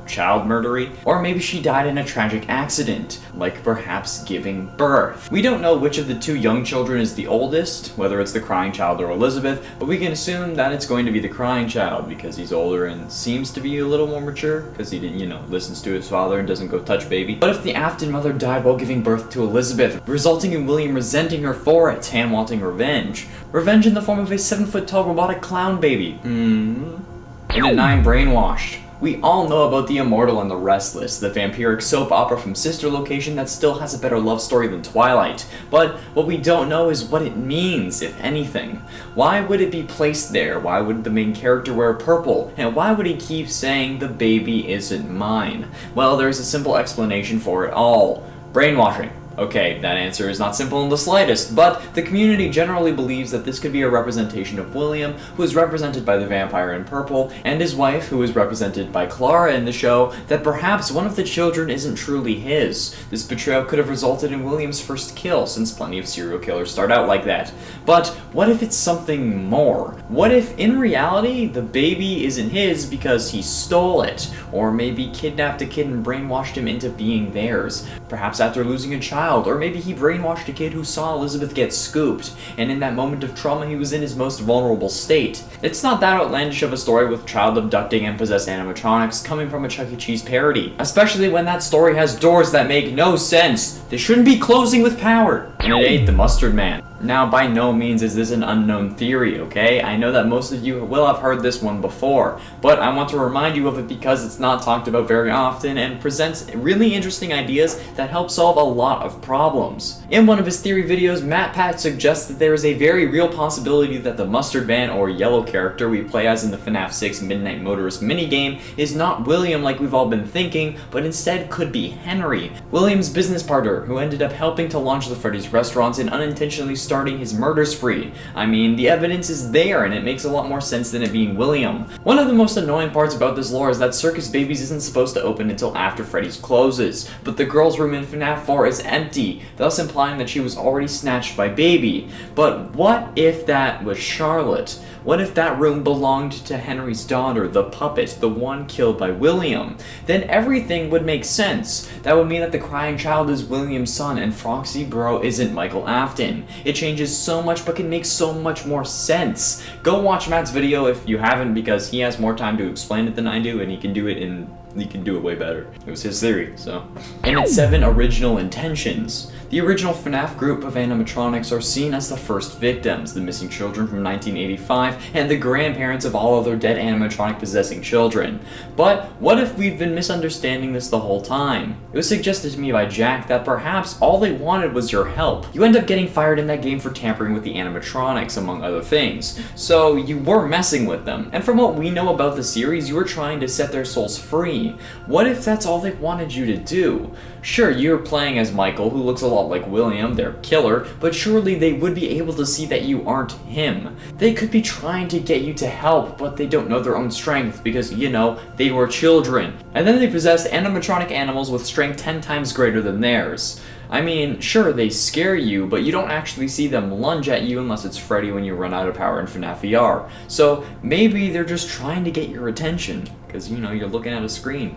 child murdery. Or maybe she died in a tragic accident, like perhaps giving birth. We don't know which of the two young children is the oldest, whether it's the crying child or Elizabeth, but we can assume that it's going to be the crying child because he's older and seems to be a little more mature because he didn't, listens to his father and doesn't go touch baby. But if the Afton mother died while giving birth to Elizabeth, resulting in William resenting her for it and wanting revenge? Revenge in the form of a 7-foot tall robotic clown baby. And at 9, brainwashed. We all know about The Immortal and the Restless, the vampiric soap opera from Sister Location that still has a better love story than Twilight. But what we don't know is what it means, if anything. Why would it be placed there? Why would the main character wear purple? And why would he keep saying the baby isn't mine? Well, there's a simple explanation for it all. Brainwashing. Okay, that answer is not simple in the slightest, but the community generally believes that this could be a representation of William, who is represented by the vampire in purple, and his wife, who is represented by Clara in the show, that perhaps one of the children isn't truly his. This betrayal could have resulted in William's first kill, since plenty of serial killers start out like that. But what if it's something more? What if, in reality, the baby isn't his because he stole it, or maybe kidnapped a kid and brainwashed him into being theirs? Perhaps after losing a child, or maybe he brainwashed a kid who saw Elizabeth get scooped, and in that moment of trauma he was in his most vulnerable state. It's not that outlandish of a story with child abducting and possessed animatronics coming from a Chuck E. Cheese parody, especially when that story has doors that make no sense. They shouldn't be closing with power. And it ain't the Mustard Man. Now, by no means is this an unknown theory, okay? I know that most of you will have heard this one before, but I want to remind you of it because it's not talked about very often and presents really interesting ideas that help solve a lot of problems. In one of his theory videos, MatPat suggests that there is a very real possibility that the Mustard Man or Yellow character we play as in the FNAF 6 Midnight Motorist minigame is not William like we've all been thinking, but instead could be Henry, William's business partner who ended up helping to launch the Freddy's restaurants and unintentionally starting his murder spree. I mean, the evidence is there and it makes a lot more sense than it being William. One of the most annoying parts about this lore is that Circus Babies isn't supposed to open until after Freddy's closes, but the girl's room in FNAF 4 is empty, thus implying that she was already snatched by Baby. But what if that was Charlotte? What if that room belonged to Henry's daughter, the puppet, the one killed by William? Then everything would make sense. That would mean that the crying child is William's son and Foxy Bro isn't Michael Afton. It changes so much but can make so much more sense. Go watch Matt's video if you haven't because he has more time to explain it than I do and he can do it way better. It was his theory, so. And its 7 original intentions. The original FNAF group of animatronics are seen as the first victims, the missing children from 1985, and the grandparents of all other dead animatronic possessing children. But what if we've been misunderstanding this the whole time? It was suggested to me by Jack that perhaps all they wanted was your help. You end up getting fired in that game for tampering with the animatronics, among other things. So you were messing with them. And from what we know about the series, you were trying to set their souls free. What if that's all they wanted you to do? Sure, you're playing as Michael, who looks a lot like William, their killer, but surely they would be able to see that you aren't him. They could be trying to get you to help, but they don't know their own strength because, you know, they were children. And then they possessed animatronic animals with strength 10 times greater than theirs. I mean, sure, they scare you, but you don't actually see them lunge at you unless it's Freddy when you run out of power in FNAF VR. So maybe they're just trying to get your attention, because, you know, you're looking at a screen.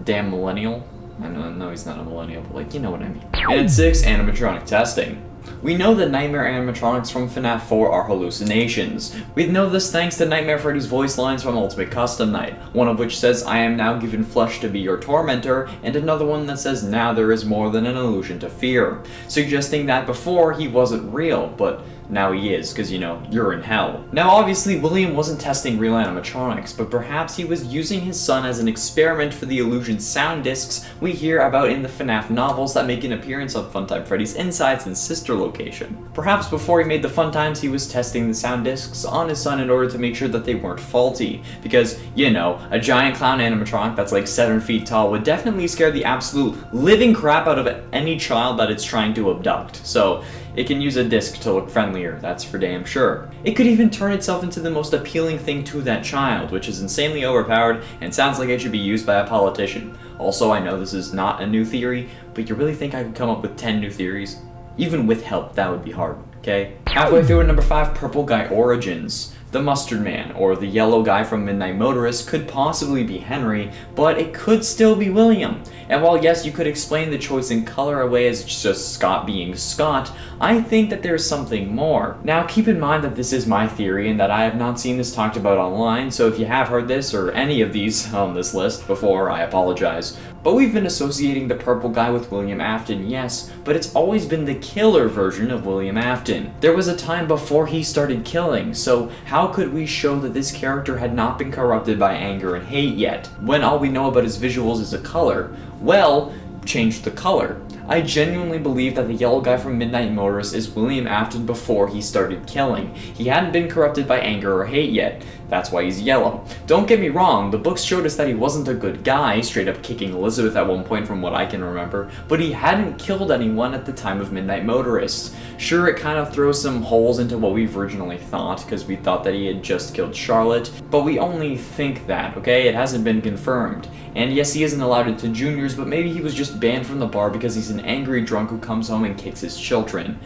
Damn millennial. I know he's not a millennial, but like, you know what I mean. And 6, animatronic testing. We know that Nightmare animatronics from FNAF 4 are hallucinations. We know this thanks to Nightmare Freddy's voice lines from Ultimate Custom Night, one of which says, "I am now given flesh to be your tormentor," and another one that says, "Now there is more than an illusion to fear," suggesting that before he wasn't real, but now he is, because, you know, you're in hell. Now obviously William wasn't testing real animatronics, but perhaps he was using his son as an experiment for the illusion sound discs we hear about in the FNAF novels that make an appearance on Funtime Freddy's Insides and Sister Location. Perhaps before he made the Funtimes he was testing the sound discs on his son in order to make sure that they weren't faulty, because, you know, a giant clown animatronic that's like 7 feet tall would definitely scare the absolute living crap out of any child that it's trying to abduct. So it can use a disc to look friendlier, that's for damn sure. It could even turn itself into the most appealing thing to that child, which is insanely overpowered and sounds like it should be used by a politician. Also, I know this is not a new theory, but you really think I could come up with 10 new theories? Even with help, that would be hard, okay? Halfway through at number 5, Purple Guy Origins. The Mustard Man, or the yellow guy from Midnight Motorist, could possibly be Henry, but it could still be William. And while yes, you could explain the choice in color away as just Scott being Scott, I think that there's something more. Now keep in mind that this is my theory and that I have not seen this talked about online, so if you have heard this or any of these on this list before, I apologize. But we've been associating the purple guy with William Afton, yes, but it's always been the killer version of William Afton. There was a time before he started killing, so how how could we show that this character had not been corrupted by anger and hate yet, when all we know about his visuals is a color? Well, change the color. I genuinely believe that the yellow guy from Midnight Motorist is William Afton before he started killing. He hadn't been corrupted by anger or hate yet. That's why he's yellow. Don't get me wrong, the books showed us that he wasn't a good guy, straight up kicking Elizabeth at one point from what I can remember, but he hadn't killed anyone at the time of Midnight Motorist. Sure, it kind of throws some holes into what we've originally thought, because we thought that he had just killed Charlotte, but we only think that, okay? It hasn't been confirmed. And yes, he isn't allowed into juniors, but maybe he was just banned from the bar because he's an angry drunk who comes home and kicks his children.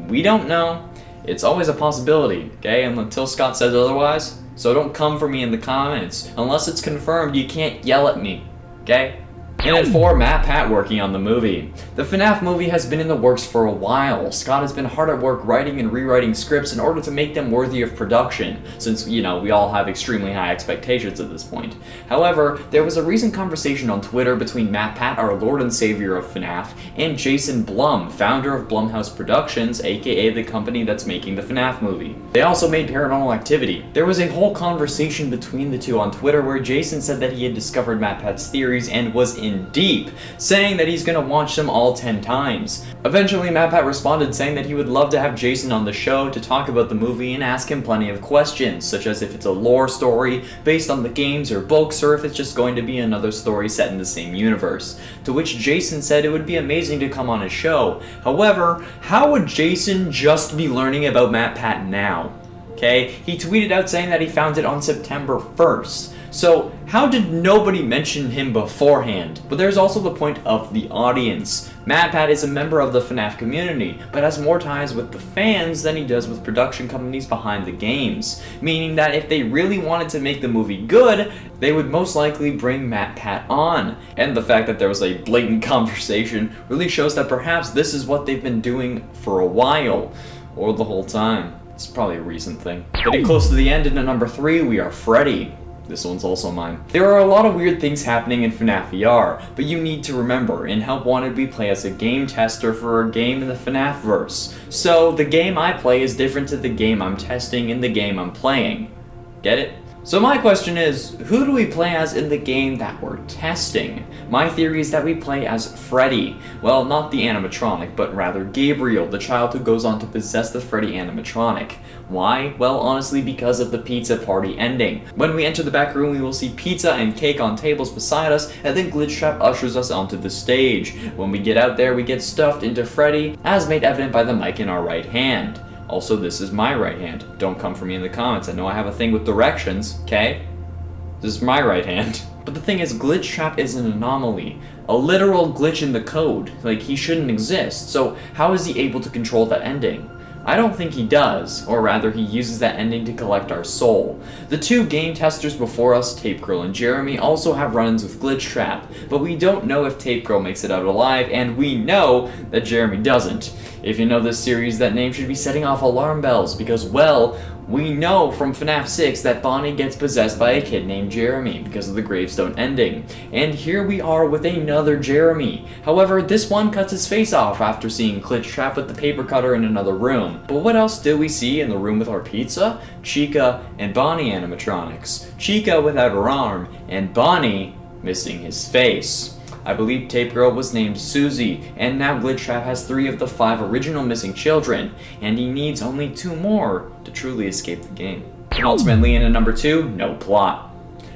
We don't know. It's always a possibility, okay? And until Scott says otherwise, so don't come for me in the comments. Unless it's confirmed, you can't yell at me, okay? And at 4, Matt Pat working on the movie. The FNAF movie has been in the works for a while. Scott has been hard at work writing and rewriting scripts in order to make them worthy of production, since, you know, we all have extremely high expectations at this point. However, there was a recent conversation on Twitter between Matt Pat, our Lord and Savior of FNAF, and Jason Blum, founder of Blumhouse Productions, aka the company that's making the FNAF movie. They also made Paranormal Activity. There was a whole conversation between the two on Twitter where Jason said that he had discovered Matt Pat's theories and was in deep, saying that he's gonna watch them all 10 times. Eventually, Matt Pat responded saying that he would love to have Jason on the show to talk about the movie and ask him plenty of questions, such as if it's a lore story based on the games or books, or if it's just going to be another story set in the same universe. To which Jason said it would be amazing to come on his show. However, how would Jason just be learning about Matt Pat now? Okay, he tweeted out saying that he found it on September 1st. So, how did nobody mention him beforehand? But there's also the point of the audience. Matt Pat is a member of the FNAF community, but has more ties with the fans than he does with production companies behind the games. Meaning that if they really wanted to make the movie good, they would most likely bring Matt Pat on. And the fact that there was a blatant conversation really shows that perhaps this is what they've been doing for a while, or the whole time. It's probably a recent thing. Getting close to the end, and at number 3, we are Freddy. This one's also mine. There are a lot of weird things happening in FNAF VR, but you need to remember, in Help Wanted we play as a game tester for a game in the FNAF verse. So the game I play is different to the game I'm testing in the game I'm playing. Get it? So my question is, who do we play as in the game that we're testing? My theory is that we play as Freddy. Well, not the animatronic, but rather Gabriel, the child who goes on to possess the Freddy animatronic. Why? Well, honestly, because of the pizza party ending. When we enter the back room, we will see pizza and cake on tables beside us, and then Glitchtrap ushers us onto the stage. When we get out there, we get stuffed into Freddy, as made evident by the mic in our right hand. Also, this is my right hand. Don't come for me in the comments. I know I have a thing with directions, okay? This is my right hand. But the thing is, Glitchtrap is an anomaly. A literal glitch in the code. Like, he shouldn't exist. So, how is he able to control that ending? I don't think he does, or rather he uses that ending to collect our soul. The two game testers before us, Tape Girl and Jeremy, also have run-ins with Glitchtrap, but we don't know if Tape Girl makes it out alive, and we know that Jeremy doesn't. If you know this series, that name should be setting off alarm bells, because, well, we know from FNAF 6 that Bonnie gets possessed by a kid named Jeremy because of the gravestone ending. And here we are with another Jeremy. However, this one cuts his face off after seeing Glitchtrap with the paper cutter in another room. But what else did we see in the room with our pizza? Chica and Bonnie animatronics. Chica without her arm, and Bonnie missing his face. I believe Tape Girl was named Susie, and now Glitchtrap has 3 of the 5 original missing children, and he needs only 2 more to truly escape the game. And ultimately, in at number 2, no plot.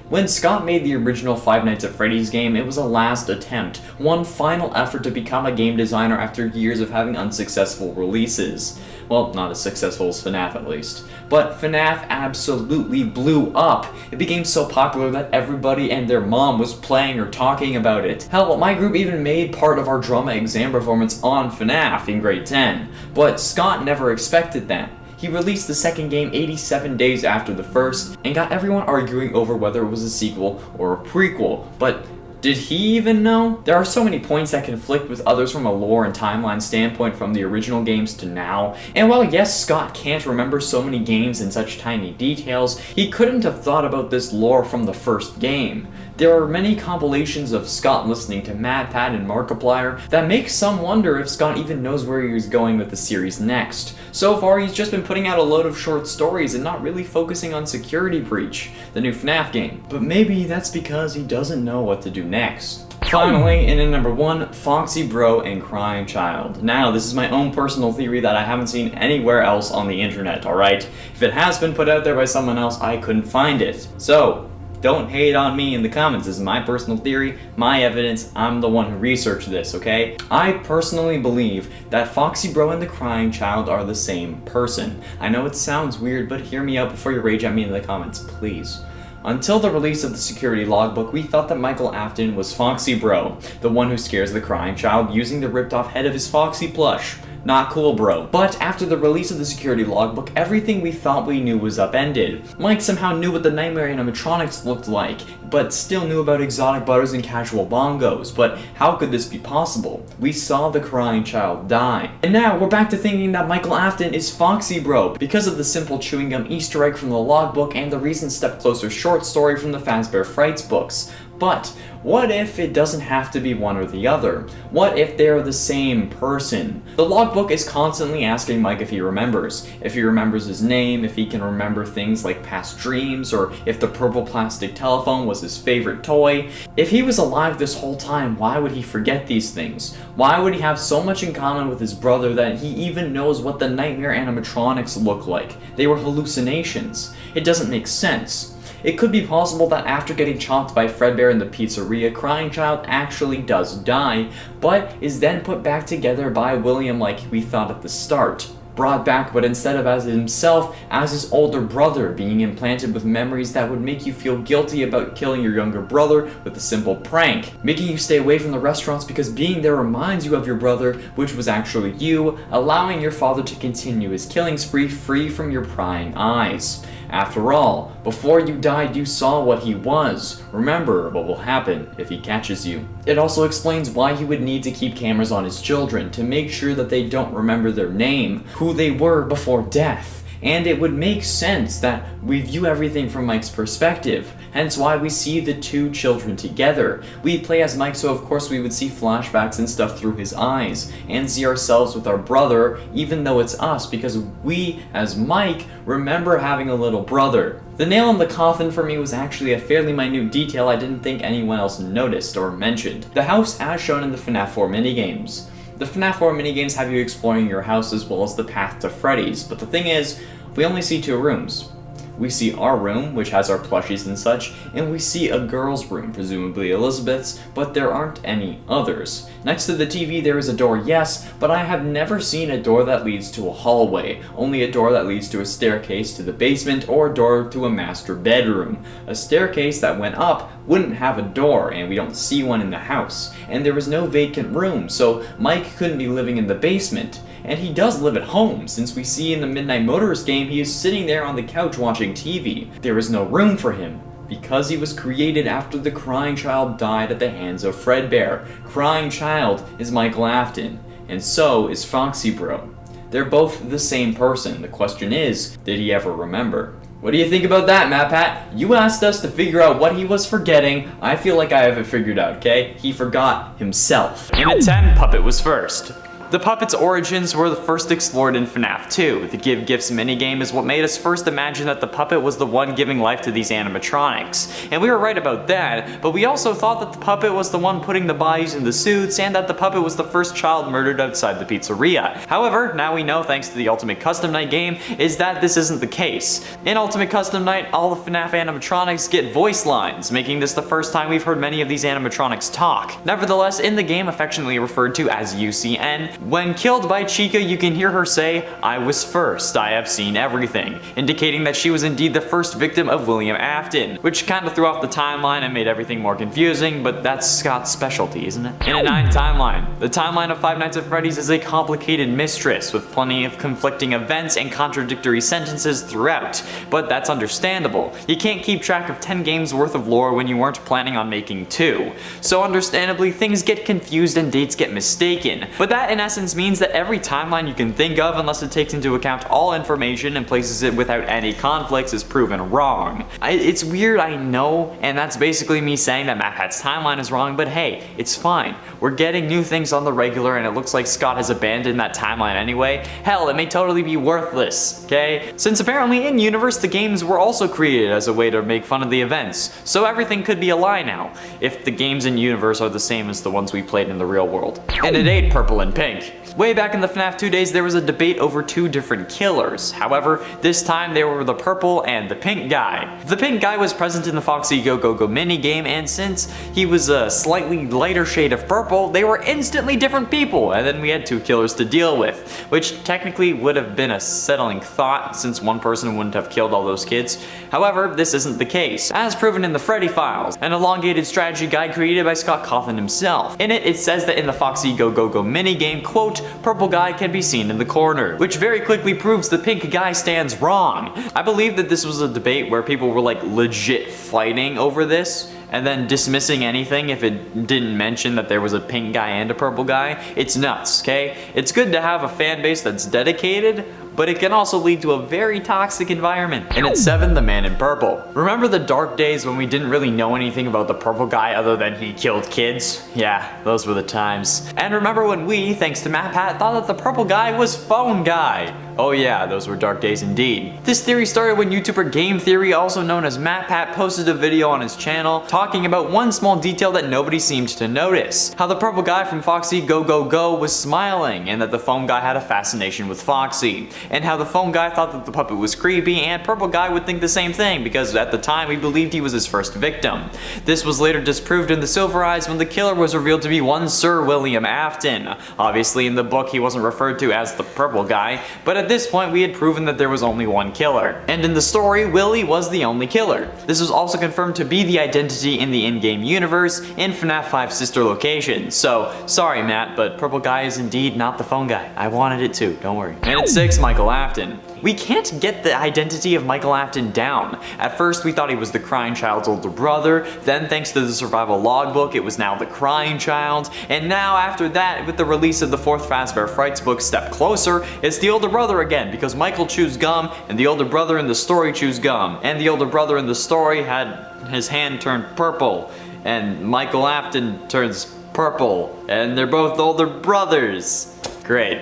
When Scott made the original Five Nights at Freddy's game, it was a last attempt, one final effort to become a game designer after years of having unsuccessful releases. Well, not as successful as FNAF at least. But FNAF absolutely blew up. It became so popular that everybody and their mom was playing or talking about it. Hell, my group even made part of our drama exam performance on FNAF in grade 10. But Scott never expected that. He released the second game 87 days after the first, and got everyone arguing over whether it was a sequel or a prequel. But Did he even know? There are so many points that conflict with others from a lore and timeline standpoint from the original games to now, and while yes, Scott can't remember so many games in such tiny details, he couldn't have thought about this lore from the first game. There are many compilations of Scott listening to MatPat and Markiplier that make some wonder if Scott even knows where he's going with the series next. So far, he's just been putting out a load of short stories and not really focusing on Security Breach, the new FNAF game. But maybe that's because he doesn't know what to do next. Finally, in number 1, Foxy Bro and Crying Child. Now, this is my own personal theory that I haven't seen anywhere else on the internet, alright? If it has been put out there by someone else, I couldn't find it. So, don't hate on me in the comments. This is my personal theory, my evidence. I'm the one who researched this, okay? I personally believe that Foxy Bro and the Crying Child are the same person. I know it sounds weird, but hear me out before you rage at me in the comments, please. Until the release of the security logbook, we thought that Michael Afton was Foxy Bro, the one who scares the crying child using the ripped off head of his Foxy plush. Not cool, bro. But after the release of the security logbook, everything we thought we knew was upended. Mike somehow knew what the Nightmare animatronics looked like, but still knew about exotic butters and casual bongos. But how could this be possible? We saw the crying child die. And now we're back to thinking that Michael Afton is Foxy Bro because of the simple chewing gum Easter egg from the logbook and the recent Step Closer short story from the Fazbear Frights books. But what if it doesn't have to be one or the other? What if they're the same person? The logbook is constantly asking Mike if he remembers his name, if he can remember things like past dreams, or if the purple plastic telephone was his favorite toy. If he was alive this whole time, why would he forget these things? Why would he have so much in common with his brother that he even knows what the Nightmare animatronics look like? They were hallucinations. It doesn't make sense. It could be possible that after getting chopped by Fredbear in the pizzeria, Crying Child actually does die, but is then put back together by William like we thought at the start. Brought back, but instead of as himself, as his older brother, being implanted with memories that would make you feel guilty about killing your younger brother with a simple prank, making you stay away from the restaurants because being there reminds you of your brother, which was actually you, allowing your father to continue his killing spree free from your prying eyes. After all, before you died, you saw what he was. Remember what will happen if he catches you. It also explains why he would need to keep cameras on his children to make sure that they don't remember their name, who they were before death. And it would make sense that we view everything from Mike's perspective, hence why we see the two children together. We play as Mike, so of course we would see flashbacks and stuff through his eyes, and see ourselves with our brother, even though it's us, because we, as Mike, remember having a little brother. The nail in the coffin for me was actually a fairly minute detail I didn't think anyone else noticed or mentioned. The house as shown in the FNAF 4 minigames. The FNAF 4 minigames have you exploring your house as well as the path to Freddy's, but the thing is, we only see 2 rooms. We see our room, which has our plushies and such, and we see a girl's room, presumably Elizabeth's, but there aren't any others. Next to the TV there is a door, yes, but I have never seen a door that leads to a hallway, only a door that leads to a staircase to the basement or a door to a master bedroom. A staircase that went up wouldn't have a door, and we don't see one in the house. And there was no vacant room, so Mike couldn't be living in the basement. And he does live at home, since we see in the Midnight Motorist game he is sitting there on the couch watching TV. There is no room for him, because he was created after the Crying Child died at the hands of Fredbear. Crying Child is Michael Afton, and so is Foxy Bro. They're both the same person. The question is, did he ever remember? What do you think about that, MatPat? You asked us to figure out what he was forgetting. I feel like I have it figured out, okay? He forgot himself. In a 10, Puppet was first. The puppet's origins were the first explored in FNAF 2. The Give Gifts minigame is what made us first imagine that the puppet was the one giving life to these animatronics. And we were right about that, but we also thought that the puppet was the one putting the bodies in the suits and that the puppet was the first child murdered outside the pizzeria. However, now we know, thanks to the Ultimate Custom Night game, is that this isn't the case. In Ultimate Custom Night, all the FNAF animatronics get voice lines, making this the first time we've heard many of these animatronics talk. Nevertheless, in the game affectionately referred to as UCN, When killed by Chica, you can hear her say, "I was first, I have seen everything," indicating that she was indeed the first victim of William Afton, which kinda threw off the timeline and made everything more confusing, but that's Scott's specialty, isn't it? In a 9 timeline, the timeline of Five Nights at Freddy's is a complicated mistress with plenty of conflicting events and contradictory sentences throughout, but that's understandable. You can't keep track of 10 games worth of lore when you weren't planning on making 2. So understandably, things get confused and dates get mistaken. But that in essence means that every timeline you can think of, unless it takes into account all information and places it without any conflicts, is proven wrong. It's weird, I know, and that's basically me saying that MatPat's timeline is wrong, but hey, it's fine. We're getting new things on the regular, and it looks like Scott has abandoned that timeline anyway. Hell, it may totally be worthless, okay? Since apparently in universe the games were also created as a way to make fun of the events, so everything could be a lie now, if the games in universe are the same as the ones we played in the real world. And it ain't purple and pink. Way back in the FNAF 2 days, there was a debate over 2 different killers. However, this time they were the purple and the pink guy. The pink guy was present in the Foxy Go Go Go minigame, and since he was a slightly lighter shade of purple, they were instantly different people, and then we had 2 killers to deal with, which technically would have been a settling thought since one person wouldn't have killed all those kids. However, this isn't the case, as proven in the Freddy Files, an elongated strategy guide created by Scott Cawthon himself. In it, it says that in the Foxy Go Go Go minigame, quote, "Purple guy can be seen in the corner," which very quickly proves the pink guy stands wrong. I believe that this was a debate where people were like legit fighting over this, and then dismissing anything if it didn't mention that there was a pink guy and a purple guy. It's nuts, okay? It's good to have a fan base that's dedicated, but it can also lead to a very toxic environment. And at 7, the man in purple. Remember the dark days when we didn't really know anything about the purple guy other than he killed kids? Yeah, those were the times. And remember when we, thanks to MatPat, thought that the purple guy was Phone Guy? Oh yeah, those were dark days indeed. This theory started when YouTuber Game Theory, also known as MatPat, posted a video on his channel talking about one small detail that nobody seemed to notice. How the purple guy from Foxy Go Go Go was smiling, and that the phone guy had a fascination with Foxy. And how the phone guy thought that the puppet was creepy, and purple guy would think the same thing because at the time we believed he was his first victim. This was later disproved in the Silver Eyes when the killer was revealed to be one Sir William Afton. Obviously in the book he wasn't referred to as the purple guy, but at this point we had proven that there was only one killer. And in the story, Willie was the only killer. This was also confirmed to be the identity in the in-game universe in FNAF 5 sister locations. So, sorry Matt, but purple guy is indeed not the phone guy. I wanted it too, don't worry. And at 6, Michael Afton. We can't get the identity of Michael Afton down. At first we thought he was the crying child's older brother, then thanks to the survival logbook it was now the crying child, and now after that with the release of the 4th Fazbear Frights book Step Closer, it's the older brother again because Michael chews gum and the older brother in the story chews gum, and the older brother in the story had his hand turned purple, and Michael Afton turns purple, and they're both older brothers. Great.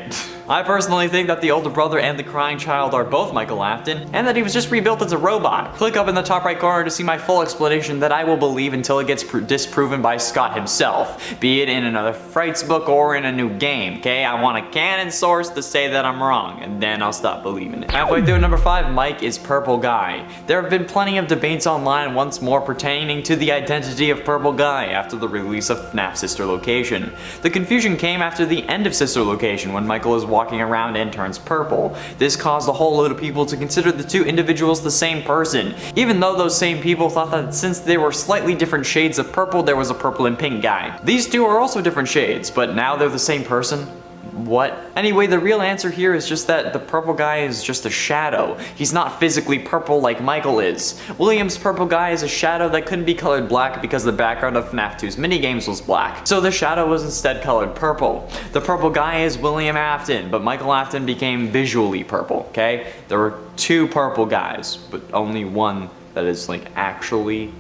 I personally think that the older brother and the crying child are both Michael Afton, and that he was just rebuilt as a robot. Click up in the top right corner to see my full explanation that I will believe until it gets disproven by Scott himself, be it in another Frights book or in a new game, okay? I want a canon source to say that I'm wrong, and then I'll stop believing it. Halfway through number 5, Mike is Purple Guy. There have been plenty of debates online once more pertaining to the identity of Purple Guy after the release of FNAF Sister Location. The confusion came after the end of Sister Location when Michael is walking around and turns purple. This caused a whole load of people to consider the 2 individuals the same person, even though those same people thought that since they were slightly different shades of purple, there was a purple and pink guy. These 2 are also different shades, but now they're the same person? What? Anyway, the real answer here is just that the purple guy is just a shadow. He's not physically purple like Michael is. William's purple guy is a shadow that couldn't be colored black because the background of FNAF 2's minigames was black, so the shadow was instead colored purple. The purple guy is William Afton, but Michael Afton became visually purple, okay? There were 2 purple guys, but only one that is like actually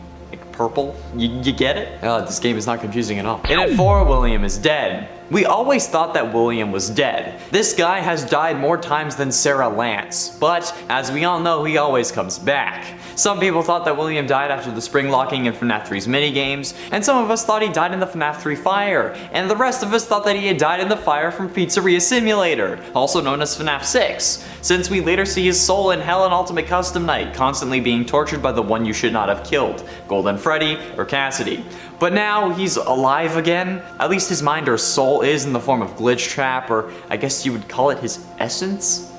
purple. You get it? This game is not confusing at all. And at 4, William is dead. We always thought that William was dead. This guy has died more times than Sarah Lance, but as we all know, he always comes back. Some people thought that William died after the spring locking in FNAF 3's minigames, and some of us thought he died in the FNAF 3 fire, and the rest of us thought that he had died in the fire from Pizzeria Simulator, also known as FNAF 6, since we later see his soul in Hell and Ultimate Custom Night, constantly being tortured by the one you should not have killed, Golden Freddy or Cassidy. But now he's alive again, at least his mind or soul soul is in the form of Glitch Trap, or I guess you would call it his essence?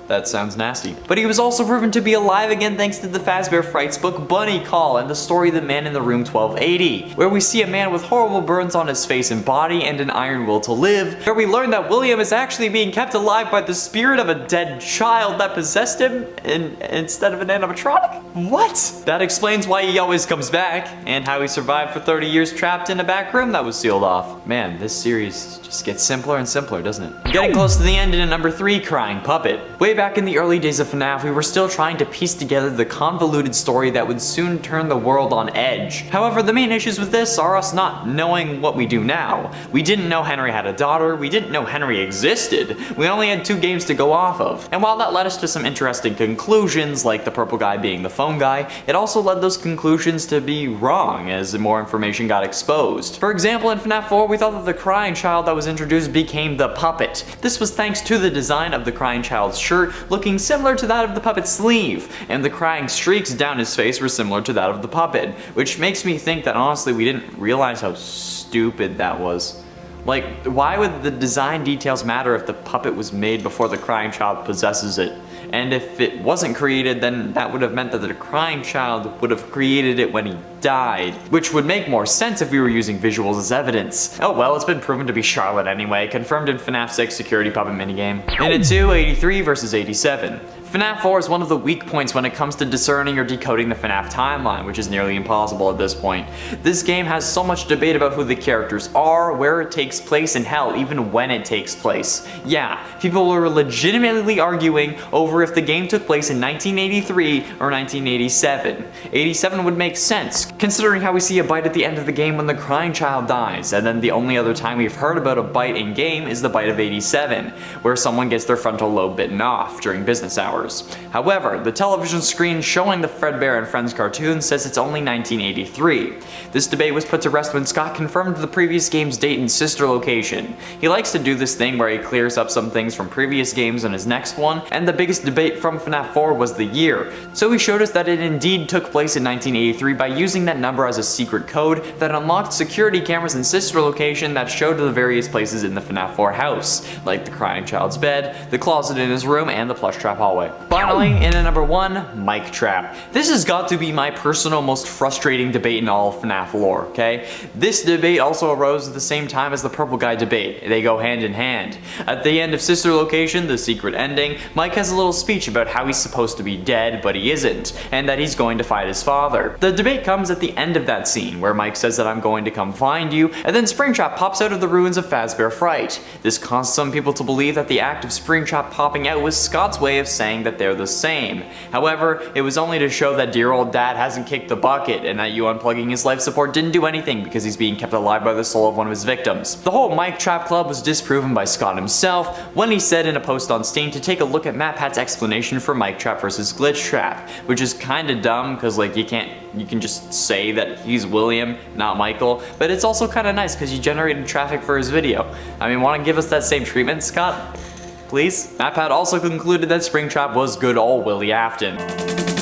That sounds nasty. But he was also proven to be alive again thanks to the Fazbear Frights book Bunny Call and the story The Man in the Room 1280, where we see a man with horrible burns on his face and body and an iron will to live, where we learn that William is actually being kept alive by the spirit of a dead child that possessed him instead of an animatronic? What? That explains why he always comes back, and how he survived for 30 years trapped in a back room that was sealed off. Man, this series just gets simpler and simpler, doesn't it? Getting close to the end in at number 3, Crying Puppet. Way back in the early days of FNAF, we were still trying to piece together the convoluted story that would soon turn the world on edge. However, the main issues with this are us not knowing what we do now. We didn't know Henry had a daughter, we didn't know Henry existed, we only had 2 games to go off of. And while that led us to some interesting conclusions, like the purple guy being the phone guy, it also led those conclusions to be wrong as more information got exposed. For example, in FNAF 4, we thought that the crying child that was introduced became the puppet. This was thanks to the design of the crying child's shirt looking similar to that of the puppet's sleeve, and the crying streaks down his face were similar to that of the puppet, which makes me think that honestly we didn't realize how stupid that was. Like, why would the design details matter if the puppet was made before the crying child possesses it? And if it wasn't created, then that would have meant that the crying child would have created it when he died, which would make more sense if we were using visuals as evidence. Oh well, it's been proven to be Charlotte anyway, confirmed in FNAF 6 security puppet minigame. In it 2, 83 versus 87. FNAF 4 is one of the weak points when it comes to discerning or decoding the FNAF timeline, which is nearly impossible at this point. This game has so much debate about who the characters are, where it takes place, and hell, even when it takes place. Yeah, people were legitimately arguing over if the game took place in 1983 or 1987. 87 would make sense, considering how we see a bite at the end of the game when the crying child dies, and then the only other time we've heard about a bite in game is the bite of 87, where someone gets their frontal lobe bitten off during business hours. However, the television screen showing the Fredbear and Friends cartoon says it's only 1983. This debate was put to rest when Scott confirmed the previous game's date and sister location. He likes to do this thing where he clears up some things from previous games in his next one, and the biggest debate from FNAF 4 was the year. So he showed us that it indeed took place in 1983 by using that number as a secret code that unlocked security cameras in sister location that showed the various places in the FNAF 4 house, like the crying child's bed, the closet in his room, and the plush trap hallway. Finally, in at number 1, Mic Trap. This has got to be my personal most frustrating debate in all of FNAF lore, okay? This debate also arose at the same time as the purple guy debate. They go hand in hand. At the end of Sister Location, the secret ending, Mike has a little speech about how he's supposed to be dead, but he isn't, and that he's going to fight his father. The debate comes at the end of that scene, where Mike says that I'm going to come find you, and then Springtrap pops out of the ruins of Fazbear Fright. This caused some people to believe that the act of Springtrap popping out was Scott's way of saying that they're the same. However, it was only to show that dear old dad hasn't kicked the bucket, and that you unplugging his life support didn't do anything because he's being kept alive by the soul of one of his victims. The whole Mic Trap Club was disproven by Scott himself when he said in a post on Steam to take a look at MatPat's explanation for Mic Trap versus Glitch Trap, which is kinda dumb because like you can just say that he's William, not Michael, but it's also kinda nice because you generated traffic for his video. I mean, wanna give us that same treatment, Scott? Please? MatPat also concluded that Springtrap was good old Willie Afton.